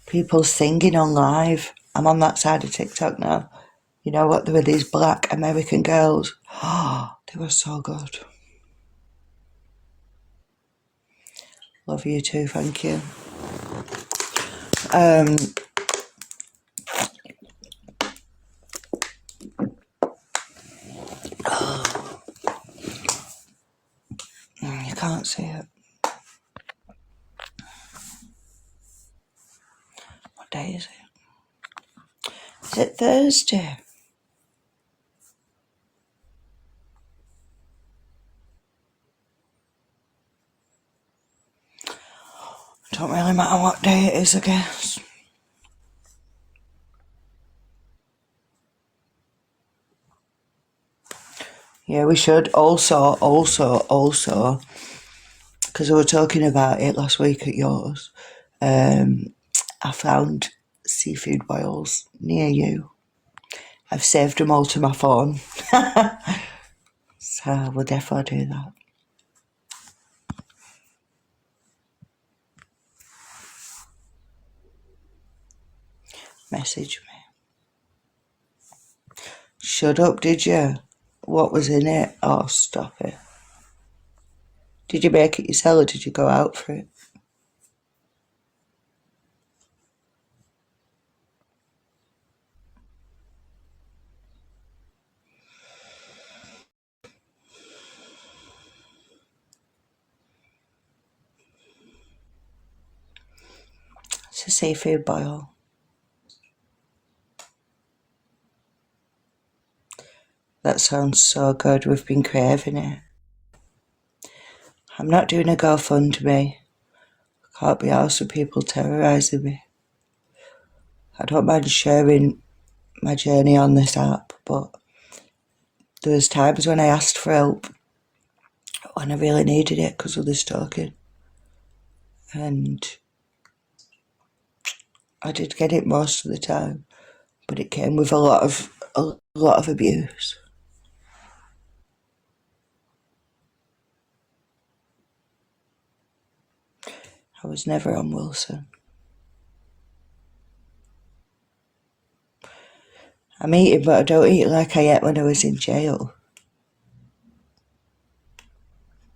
People singing on live. I'm on that side of TikTok now. You know what? There were these black American girls. Oh, they were so good. Love you too, thank you. You can't see it. What day is it? Is it Thursday? Don't really matter what day it is, I guess. Yeah, we should also, because we were talking about it last week at yours, I found seafood boils near you. I've saved them all to my phone. So we'll definitely do that. Message me. Shut up, did you? What was in it? Oh, stop it. Did you make it yourself or did you go out for it? It's a seafood boil. That sounds so good. We've been craving it. I'm not doing a GoFundMe. I can't be arsed with people terrorising me. I don't mind sharing my journey on this app, but there was times when I asked for help when I really needed it because of the stalking. And I did get it most of the time, but it came with a lot of abuse. I was never on Wilson. I'm eating, but I don't eat like I ate when I was in jail.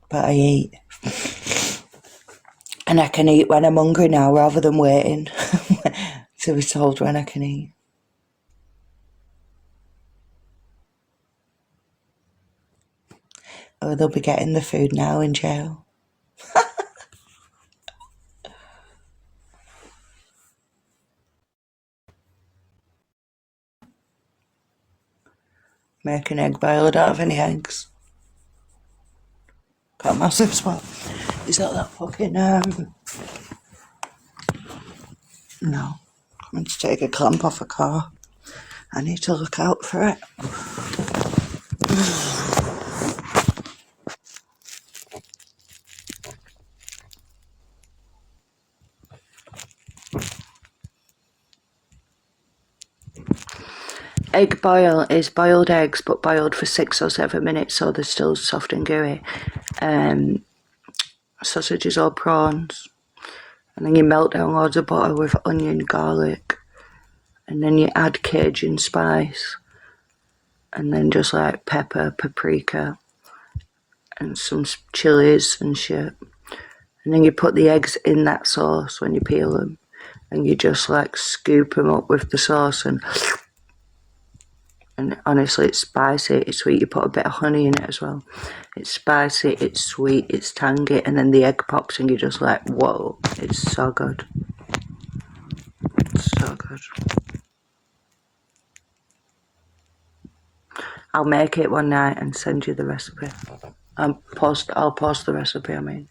But I eat. And I can eat when I'm hungry now rather than waiting to be told when I can eat. Oh, they'll be getting the food now in jail. Make an egg boil. I don't have any eggs. Got a massive spot. Is that fucking, no. I'm to take a clamp off a car. I need to look out for it. Egg boil is boiled eggs, but boiled for 6 or 7 minutes, so they're still soft and gooey. sausages or prawns, and then you melt down loads of butter with onion, garlic, and then you add Cajun spice, and then just like pepper, paprika, and some chilies and shit. And then you put the eggs in that sauce when you peel them, and you just like scoop them up with the sauce, and honestly, it's spicy, it's sweet. You put a bit of honey in it as well. It's spicy, it's sweet, it's tangy, and then the egg pops, and you're just like, whoa, it's so good. It's so good. I'll make it one night and send you the recipe. I'll post the recipe, I mean.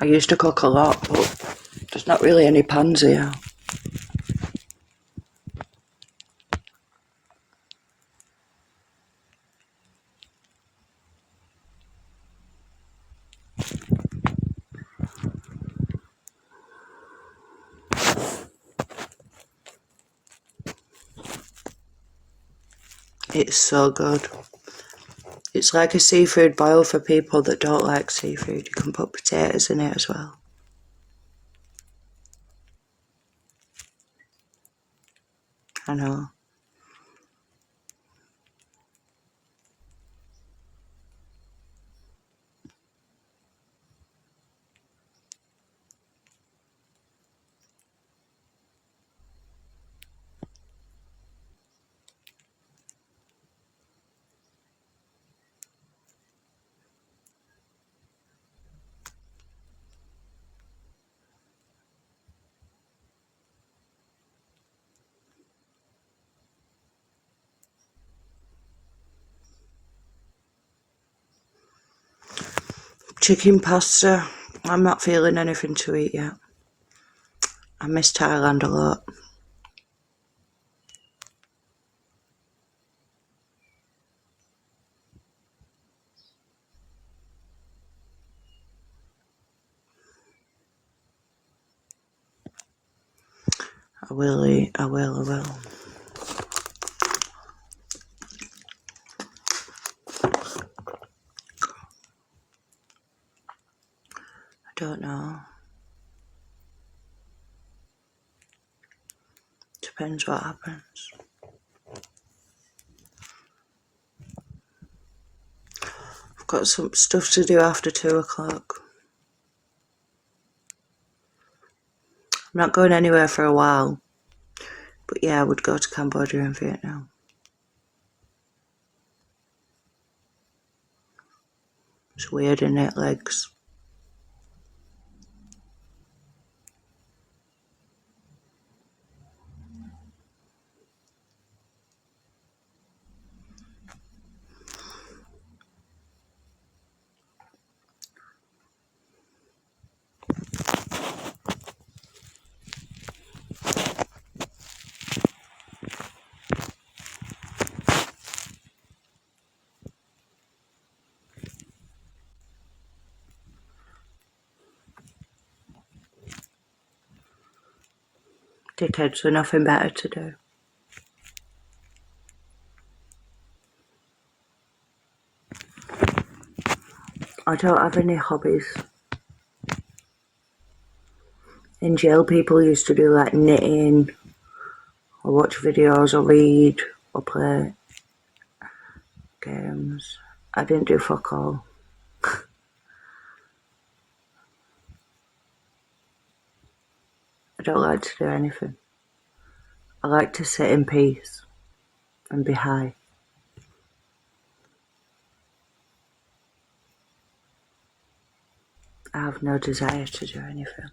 I used to cook a lot, but there's not really any pans here. It's so good. It's like a seafood boil for people that don't like seafood. You can put potatoes in it as well. I know. Chicken pasta. I'm not feeling anything to eat yet. I miss Thailand a lot. I will eat. I will. I don't know. Depends what happens. I've got some stuff to do after 2 o'clock. I'm not going anywhere for a while. But yeah, I would go to Cambodia and Vietnam. It's weird, isn't it, legs? Dickheads with nothing better to do. I don't have any hobbies. In jail, people used to do like knitting, or watch videos, or read, or play games. I didn't do fuck all. I don't like to do anything. I like to sit in peace and be high. I have no desire to do anything.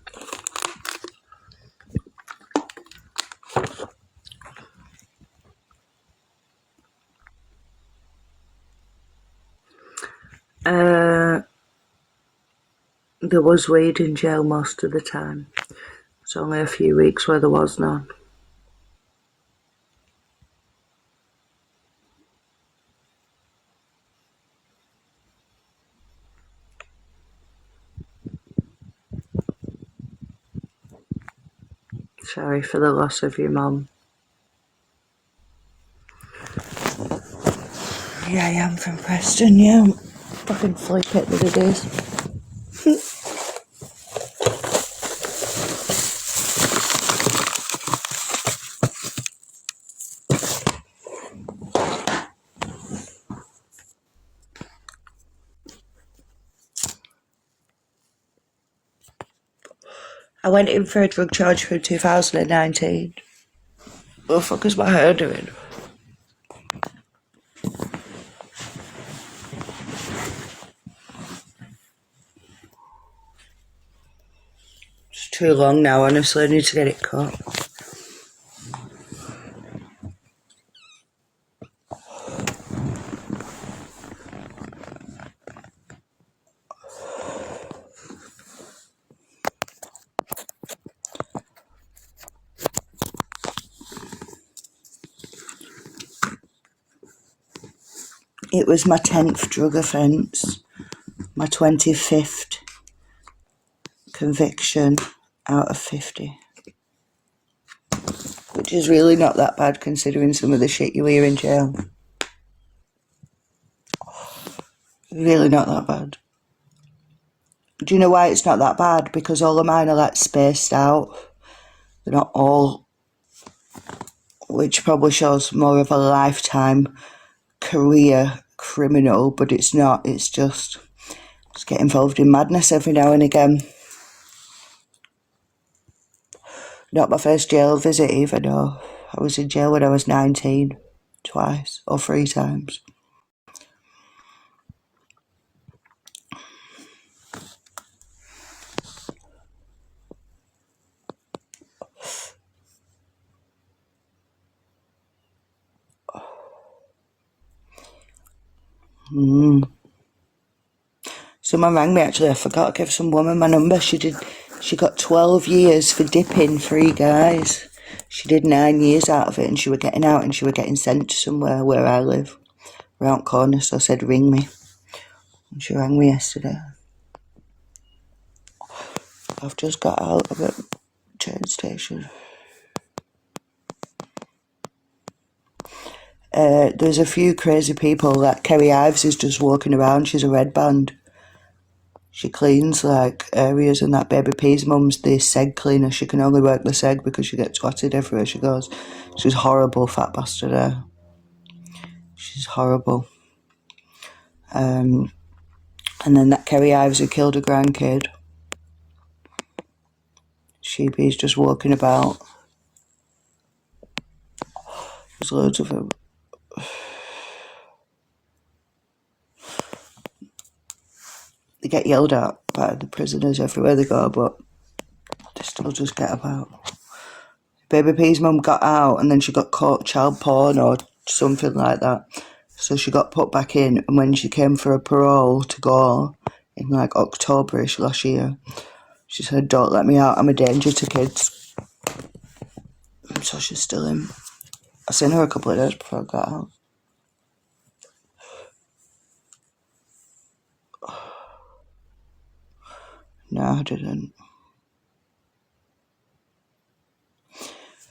There was weed in jail most of the time. It's only a few weeks where there was none. Sorry for the loss of your mum. Yeah, I am from Preston, yeah. fucking flip it that it is. I went in for a drug charge for 2019. What the fuck is my hair doing? It's too long now, honestly. I need to get it cut. It was my 10th drug offence, my 25th conviction out of 50. Which is really not that bad considering some of the shit you hear in jail. Really not that bad. Do you know why it's not that bad? Because all of mine are like spaced out. They're not all, which probably shows more of a lifetime career criminal, but it's not. It's just get involved in madness every now and again. Not my first jail visit either, no. I was in jail when I was 19, twice or 3 times. Someone rang me actually. I forgot to give some woman my number. She got 12 years for dipping 3 guys. She did 9 years out of it, and she were getting out and she were getting sent to somewhere where I live, round corner. So I said, ring me. And she rang me yesterday. I've just got out of a train station. There's a few crazy people. Like Kerry Ives is just walking around. She's a red band. She cleans like areas, and that Baby P's mum's the seg cleaner. She can only work the seg because she gets twatted everywhere she goes. She's horrible, fat bastard there. She's horrible. And then that Kerry Ives who killed a grandkid. Sheepy's just walking about. There's loads of them. They get yelled at by the prisoners everywhere they go, but they still just get about. Baby P's mum got out and then she got caught child porn or something like that. So she got put back in, and when she came for a parole to go in like October-ish last year, she said, don't let me out, I'm a danger to kids. So she's still in. I seen her a couple of days before I got out. No, I didn't.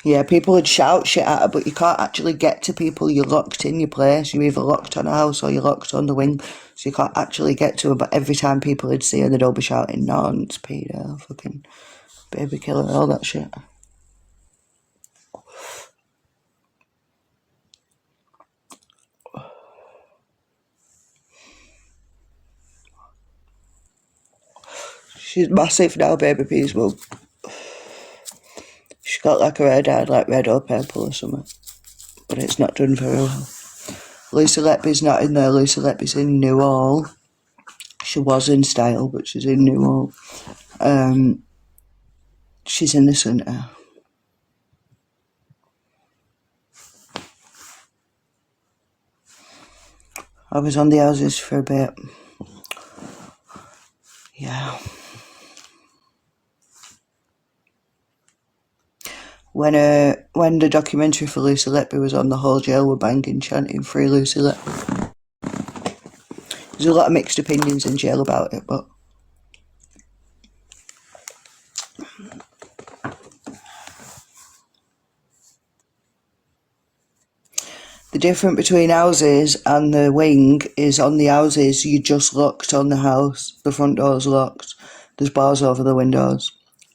Yeah, people would shout shit at her, but you can't actually get to people. You're locked in your place. You're either locked on a house or you're locked on the wing, so you can't actually get to her. But every time people would see her, they'd all be shouting, nonce, Peter, fucking baby killer, all that shit. She's massive now, Baby P's mum. She's got like her hair dyed like red or purple or something, but it's not done very well. Lisa Letby's not in there. Lisa Letby's in Newhall. She was in Style, but she's in Newhall. She's innocent now. I was on the houses for a bit. Yeah. When the documentary for Lucy Letby was on, the whole jail were banging, chanting, free Lucy Letby. There's a lot of mixed opinions in jail about it, but The difference between houses and the wing is on the houses, you're just locked on the house. The front door's locked. There's bars over the windows.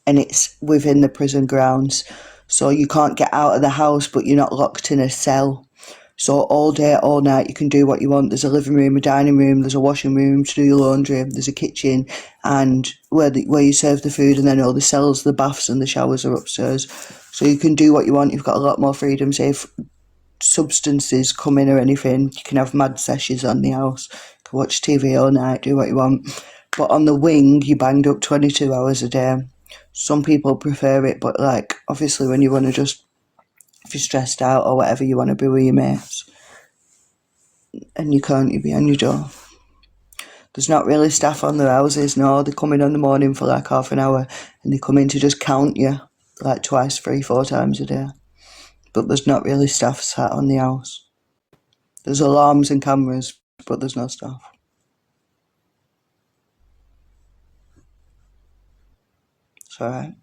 And it's within the prison grounds. So you can't get out of the house, but you're not locked in a cell. So all day, all night, you can do what you want. There's a living room, a dining room, there's a washing room to do your laundry, there's a kitchen, and where you serve the food, and then all the cells, the baths and the showers are upstairs. So you can do what you want. You've got a lot more freedom. Say if substances come in or anything, you can have mad sessions on the house. You can watch TV all night, do what you want. But on the wing, you banged up 22 hours a day. Some people prefer it, but like, obviously when you want to just, if you're stressed out or whatever, you want to be with your mates, and you can't, you be on your door. There's not really staff on the houses, no. They come in the morning for like half an hour, and they come in to just count you like twice, 3, 4 times a day. But there's not really staff sat on the house. There's alarms and cameras, but there's no staff. It's alright.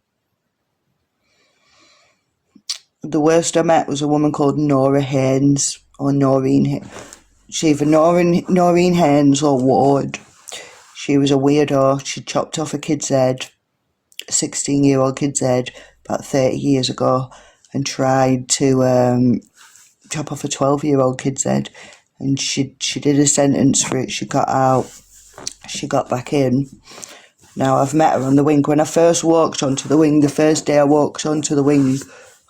The worst I met was a woman called Nora Haynes, or Noreen. She either Noreen Haynes or Ward. She was a weirdo. She chopped off a kid's head, a 16-year-old kid's head, about 30 years ago, and tried to chop off a 12-year-old kid's head. And she did a sentence for it. She got out. She got back in. Now, I've met her on the wing. When I first walked onto the wing, the first day I walked onto the wing,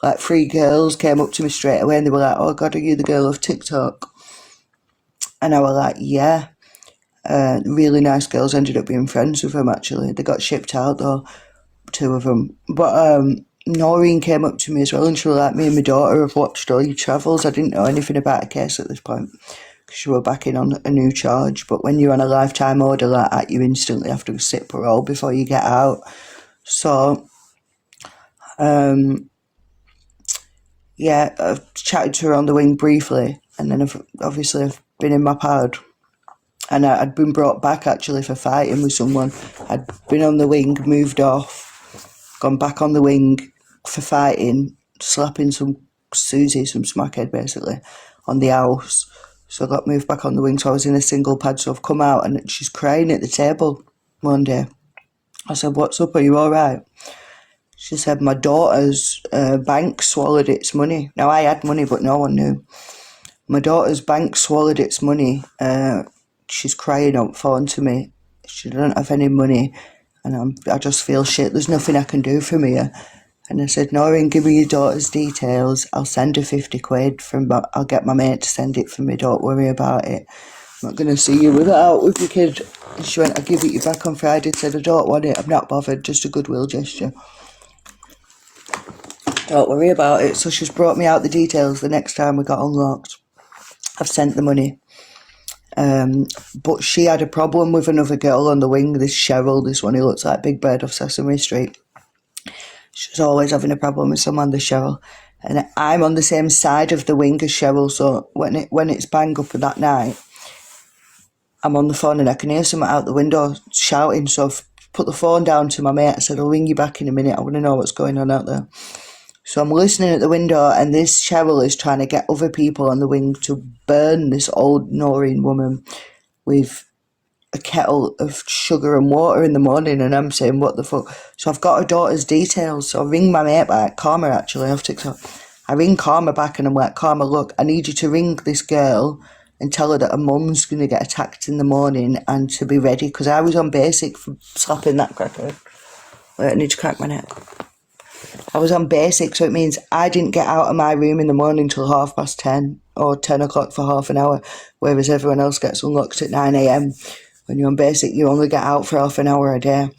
like 3 girls came up to me straight away, and they were like, "Oh God, are you the girl of TikTok?" And I was like, "Yeah." Really nice girls, ended up being friends with them actually. They got shipped out though, 2 of them. But Noreen came up to me as well, and she was like, "Me and my daughter have watched all your travels." I didn't know anything about her case at this point, because she were back in on a new charge. But when you're on a lifetime order like that, you instantly have to sit parole before you get out. So, yeah, I've chatted to her on the wing briefly, and then I've been in my pad. And I'd been brought back actually for fighting with someone. I'd been on the wing, moved off, gone back on the wing for fighting, slapping some Susie, some smackhead basically, on the house. So I got moved back on the wing, so I was in a single pad. So I've come out and she's crying at the table one day. I said, "What's up, are you alright?" She said, "My daughter's bank swallowed its money." Now I had money, but no one knew. "My daughter's bank swallowed its money. She's crying on phone to me. She don't have any money, and I just feel shit. There's nothing I can do from here." And I said, "Noreen, give me your daughter's details. I'll send her 50 quid I'll get my mate to send it for me. Don't worry about it. I'm not going to see you out with your kid." And she went, "I'll give it you back on Friday." I said, "I don't want it. I'm not bothered. Just a goodwill gesture. Don't worry about it." So she's brought me out the details the next time we got unlocked. I've sent the money. But she had a problem with another girl on the wing, this Cheryl, this one who looks like Big Bird off Sesame Street. She's always having a problem with someone, this Cheryl. And I'm on the same side of the wing as Cheryl, so when it's bang up that night, I'm on the phone and I can hear someone out the window shouting. So I've put the phone down to my mate. I said, "I'll ring you back in a minute. I want to know what's going on out there." So I'm listening at the window, and this Cheryl is trying to get other people on the wing to burn this old Noreen woman with a kettle of sugar and water in the morning. And I'm saying, "What the fuck?" So I've got her daughter's details. So I ring my mate back, Karma actually, off TikTok. I ring Karma back and I'm like, "Karma, look, I need you to ring this girl and tell her that her mum's going to get attacked in the morning and to be ready." Because I was on basic for slapping that cracker. Wait, I need to crack my neck. I was on basic, so it means I didn't get out of my room in the morning till 10:30 or 10 o'clock for half an hour, whereas everyone else gets unlocked at 9 a.m. When you're on basic, you only get out for half an hour a day.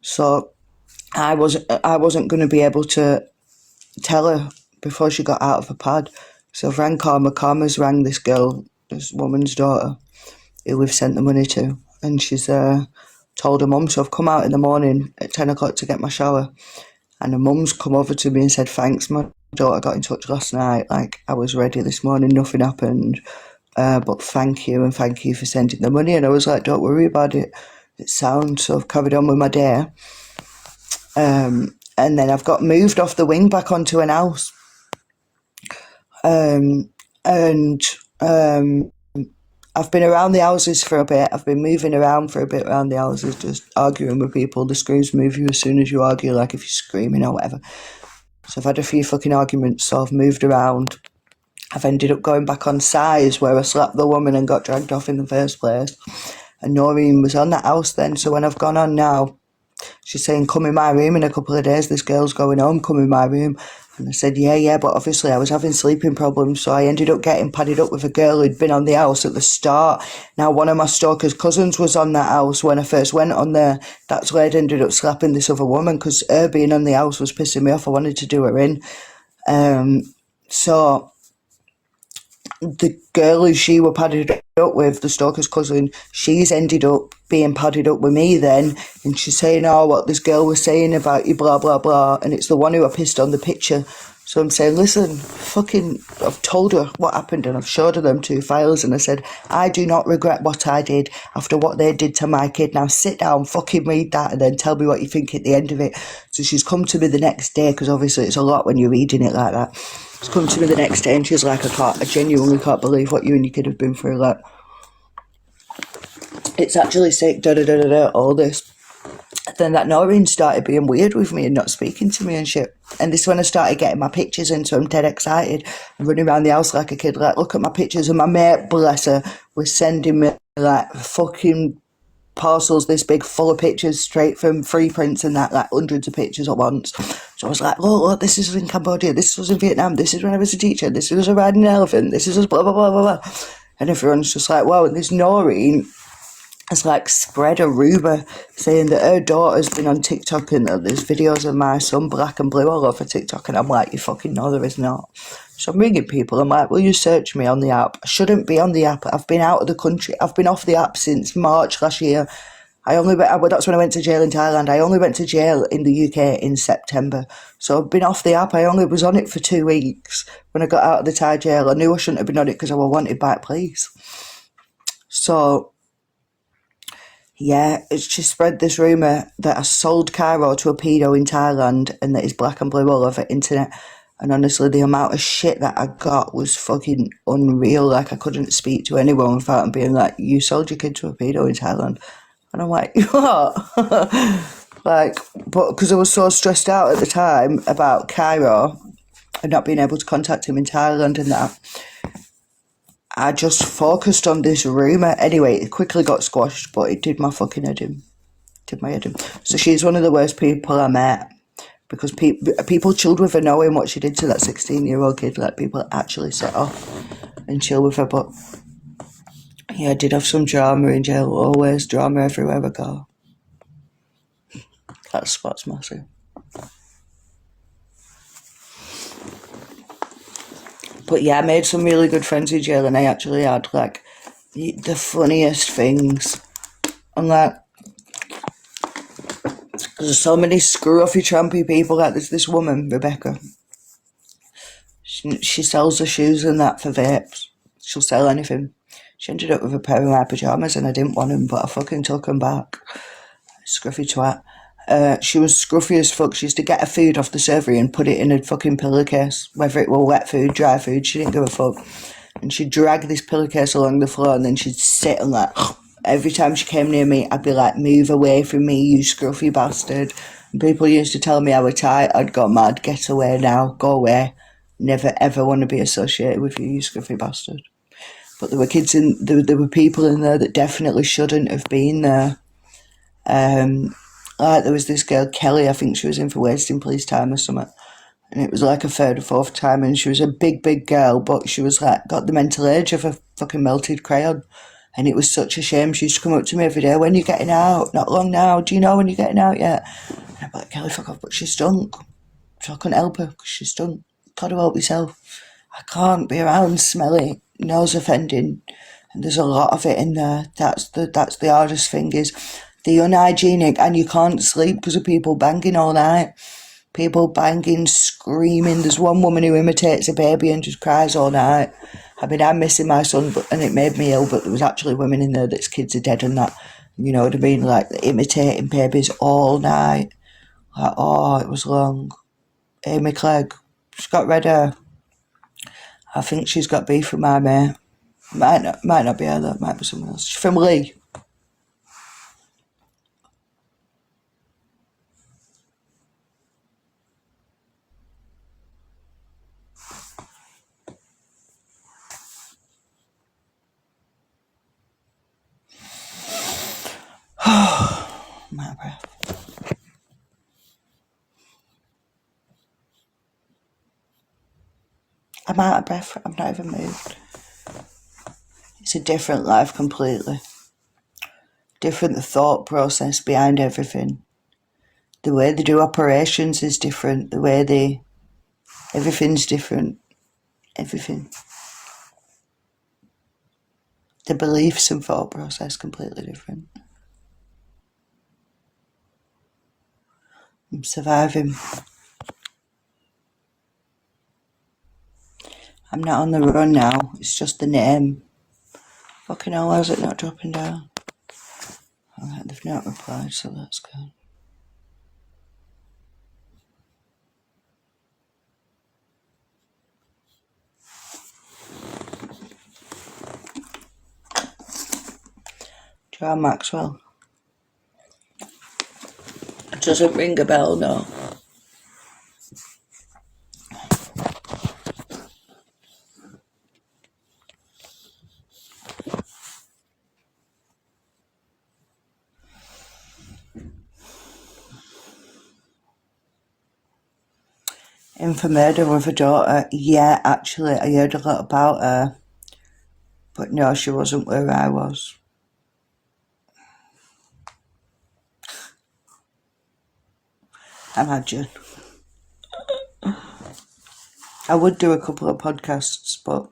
So I wasn't going to be able to tell her before she got out of the pad. So I've rang Karma. Karma's rang this girl, this woman's daughter, who we've sent the money to, and she's told her mum. So I've come out in the morning at 10 o'clock to get my shower. And her mum's come over to me and said, "Thanks, my daughter got in touch last night. Like, I was ready this morning, nothing happened. But thank you, and thank you for sending the money." And I was like, "Don't worry about it. It's sound." So I've carried on with my day. And then I've got moved off the wing back onto an house. and I've been around the houses for a bit. I've been moving around for a bit around the houses, just arguing with people. The screws move you as soon as you argue, like if you're screaming or whatever. So I've had a few fucking arguments, so I've moved around. I've ended up going back on Size, where I slapped the woman and got dragged off in the first place. And Noreen was on that house then, so when I've gone on now, she's saying, come in my room in a couple of days, this girl's going home, come in my room. And I said, yeah, but obviously I was having sleeping problems, so I ended up getting padded up with a girl who'd been on the house at the start. Now, one of my stalker's cousins was on that house when I first went on there. That's where I'd ended up slapping this other woman, because her being on the house was pissing me off. I wanted to do her in. So the girl who she were padded up with, the stalker's cousin, she's ended up being padded up with me then, and she's saying, oh, what this girl was saying about you, blah, blah, blah, and it's the one who I pissed on the picture. So I'm saying, listen, I've told her what happened, and I've showed her them 2 files, and I said, I do not regret what I did after what they did to my kid. Now sit down, fucking read that, and then tell me what you think at the end of it. So she's come to me the next day, because obviously it's a lot when you're reading it like that. She's come to me the next day, and she's like, I genuinely can't believe what you and your kid have been through. Like, it's actually sick, all this. Then that Noreen started being weird with me and not speaking to me and shit. And this is when I started getting my pictures in, so I'm dead excited. I'm running around the house like a kid, like, look at my pictures. And my mate, bless her, was sending me, like, fucking parcels this big full of pictures straight from Free Prints and that, like hundreds of pictures at once. So I was like, look, this is in Cambodia, this was in Vietnam, this is when I was a teacher, this was a riding an elephant, this is blah, blah, blah, blah, blah. And everyone's just like, wow. And this Noreen has like spread a rumour saying that her daughter's been on TikTok and that there's videos of my son black and blue all over TikTok. And I'm like, you fucking know there is not. So I'm ringing people. I'm like, will you search me on the app? I shouldn't be on the app. I've been out of the country. I've been off the app since March last year. That's when I went to jail in Thailand. I only went to jail in the UK in September. So I've been off the app. I only was on it for 2 weeks. When I got out of the Thai jail, I knew I shouldn't have been on it because I was wanted by police. So yeah, she spread this rumour that I sold Cairo to a pedo in Thailand and that he's black and blue all over the internet. And honestly, the amount of shit that I got was fucking unreal. Like, I couldn't speak to anyone without them being like, you sold your kid to a pedo in Thailand. And I'm like, what? Like, but because I was so stressed out at the time about Cairo and not being able to contact him in Thailand and that, I just focused on this rumour. Anyway, it quickly got squashed, but it did my fucking head in. So she's one of the worst people I met, because people chilled with her knowing what she did to that 16-year-old kid. Like, people actually set off and chill with her. But yeah, I did have some drama in jail. Always drama everywhere I go. That spot's massive. But yeah, I made some really good friends in jail, and I actually had like the funniest things. I'm like, there's so many screw-offy, trampy people. Like, there's this woman, Rebecca. She sells the shoes and that for vapes. She'll sell anything. She ended up with a pair of my pyjamas, and I didn't want them, but I fucking took them back. Scruffy twat. She was scruffy as fuck. She used to get her food off the servery and put it in a fucking pillowcase, whether it were wet food, dry food, she didn't give a fuck. And she'd drag this pillowcase along the floor, and then she'd sit and like, every time she came near me, I'd be like, move away from me, you scruffy bastard. And people used to tell me I was tight. I'd go mad, get away now, go away. Never ever want to be associated with you, you scruffy bastard. But there were there were people in there that definitely shouldn't have been there. Like, there was this girl, Kelly, I think she was in for wasting police time or something. And it was like a third or fourth time, and she was a big, big girl, but she was like, got the mental age of a fucking melted crayon. And it was such a shame. She used to come up to me every day, when you getting out? Not long now. Do you know when you're getting out yet? And I'm like, Kelly, fuck off. But she stunk. So I couldn't help her because she stunk. Gotta help yourself. I can't be around smelly, nose offending. And there's a lot of it in there. That's the hardest thing, is the unhygienic, and you can't sleep because of people banging all night. People banging, screaming. There's one woman who imitates a baby and just cries all night. I mean, I'm missing my son, and it made me ill, but there was actually women in there that's kids are dead and that. You know what I mean? Like, imitating babies all night. Like, oh, it was long. Amy Clegg, she's got red hair. I think she's got beef with my mate. Might not be her though, might be someone else. She's from Lee. I'm out of breath. I'm out of breath. I've not even moved. It's a different life completely. Different the thought process behind everything. The way they do operations is different. The way everything's different. Everything. The beliefs and thought process completely different. I'm surviving. I'm not on the run now. It's just the name. Fucking hell, how's it not dropping down? Alright, they've not replied, so that's good. Joanne Maxwell. It doesn't ring a bell, no. In for murder with a daughter. Yeah, actually, I heard a lot about her. But no, she wasn't where I was. Imagine. I would do a couple of podcasts, but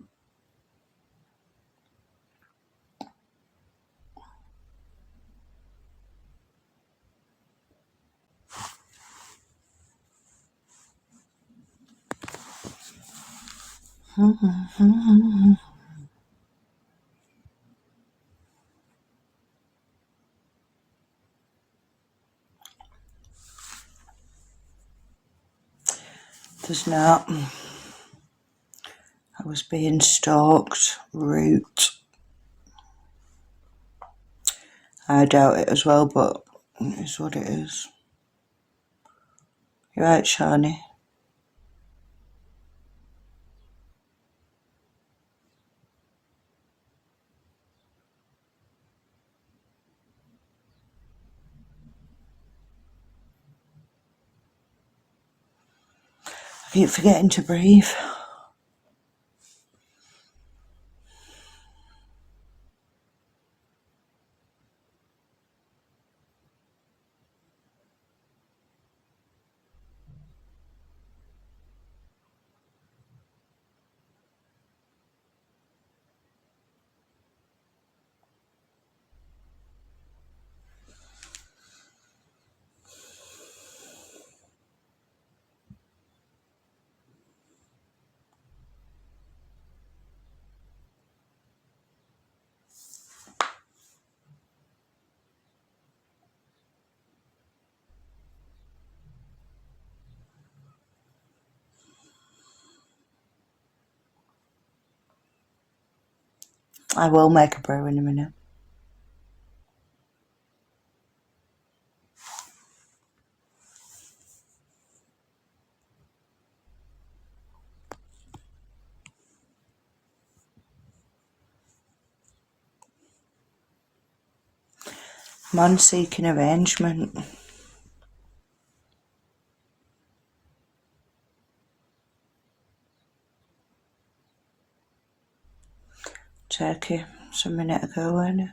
there's not. I was being stalked. Root. I doubt it as well, but it is what it is. You're right, Shani. I keep forgetting to breathe. I will make a brew in a minute. Man seeking arrangement. Turkey, some minute ago, wasn't it?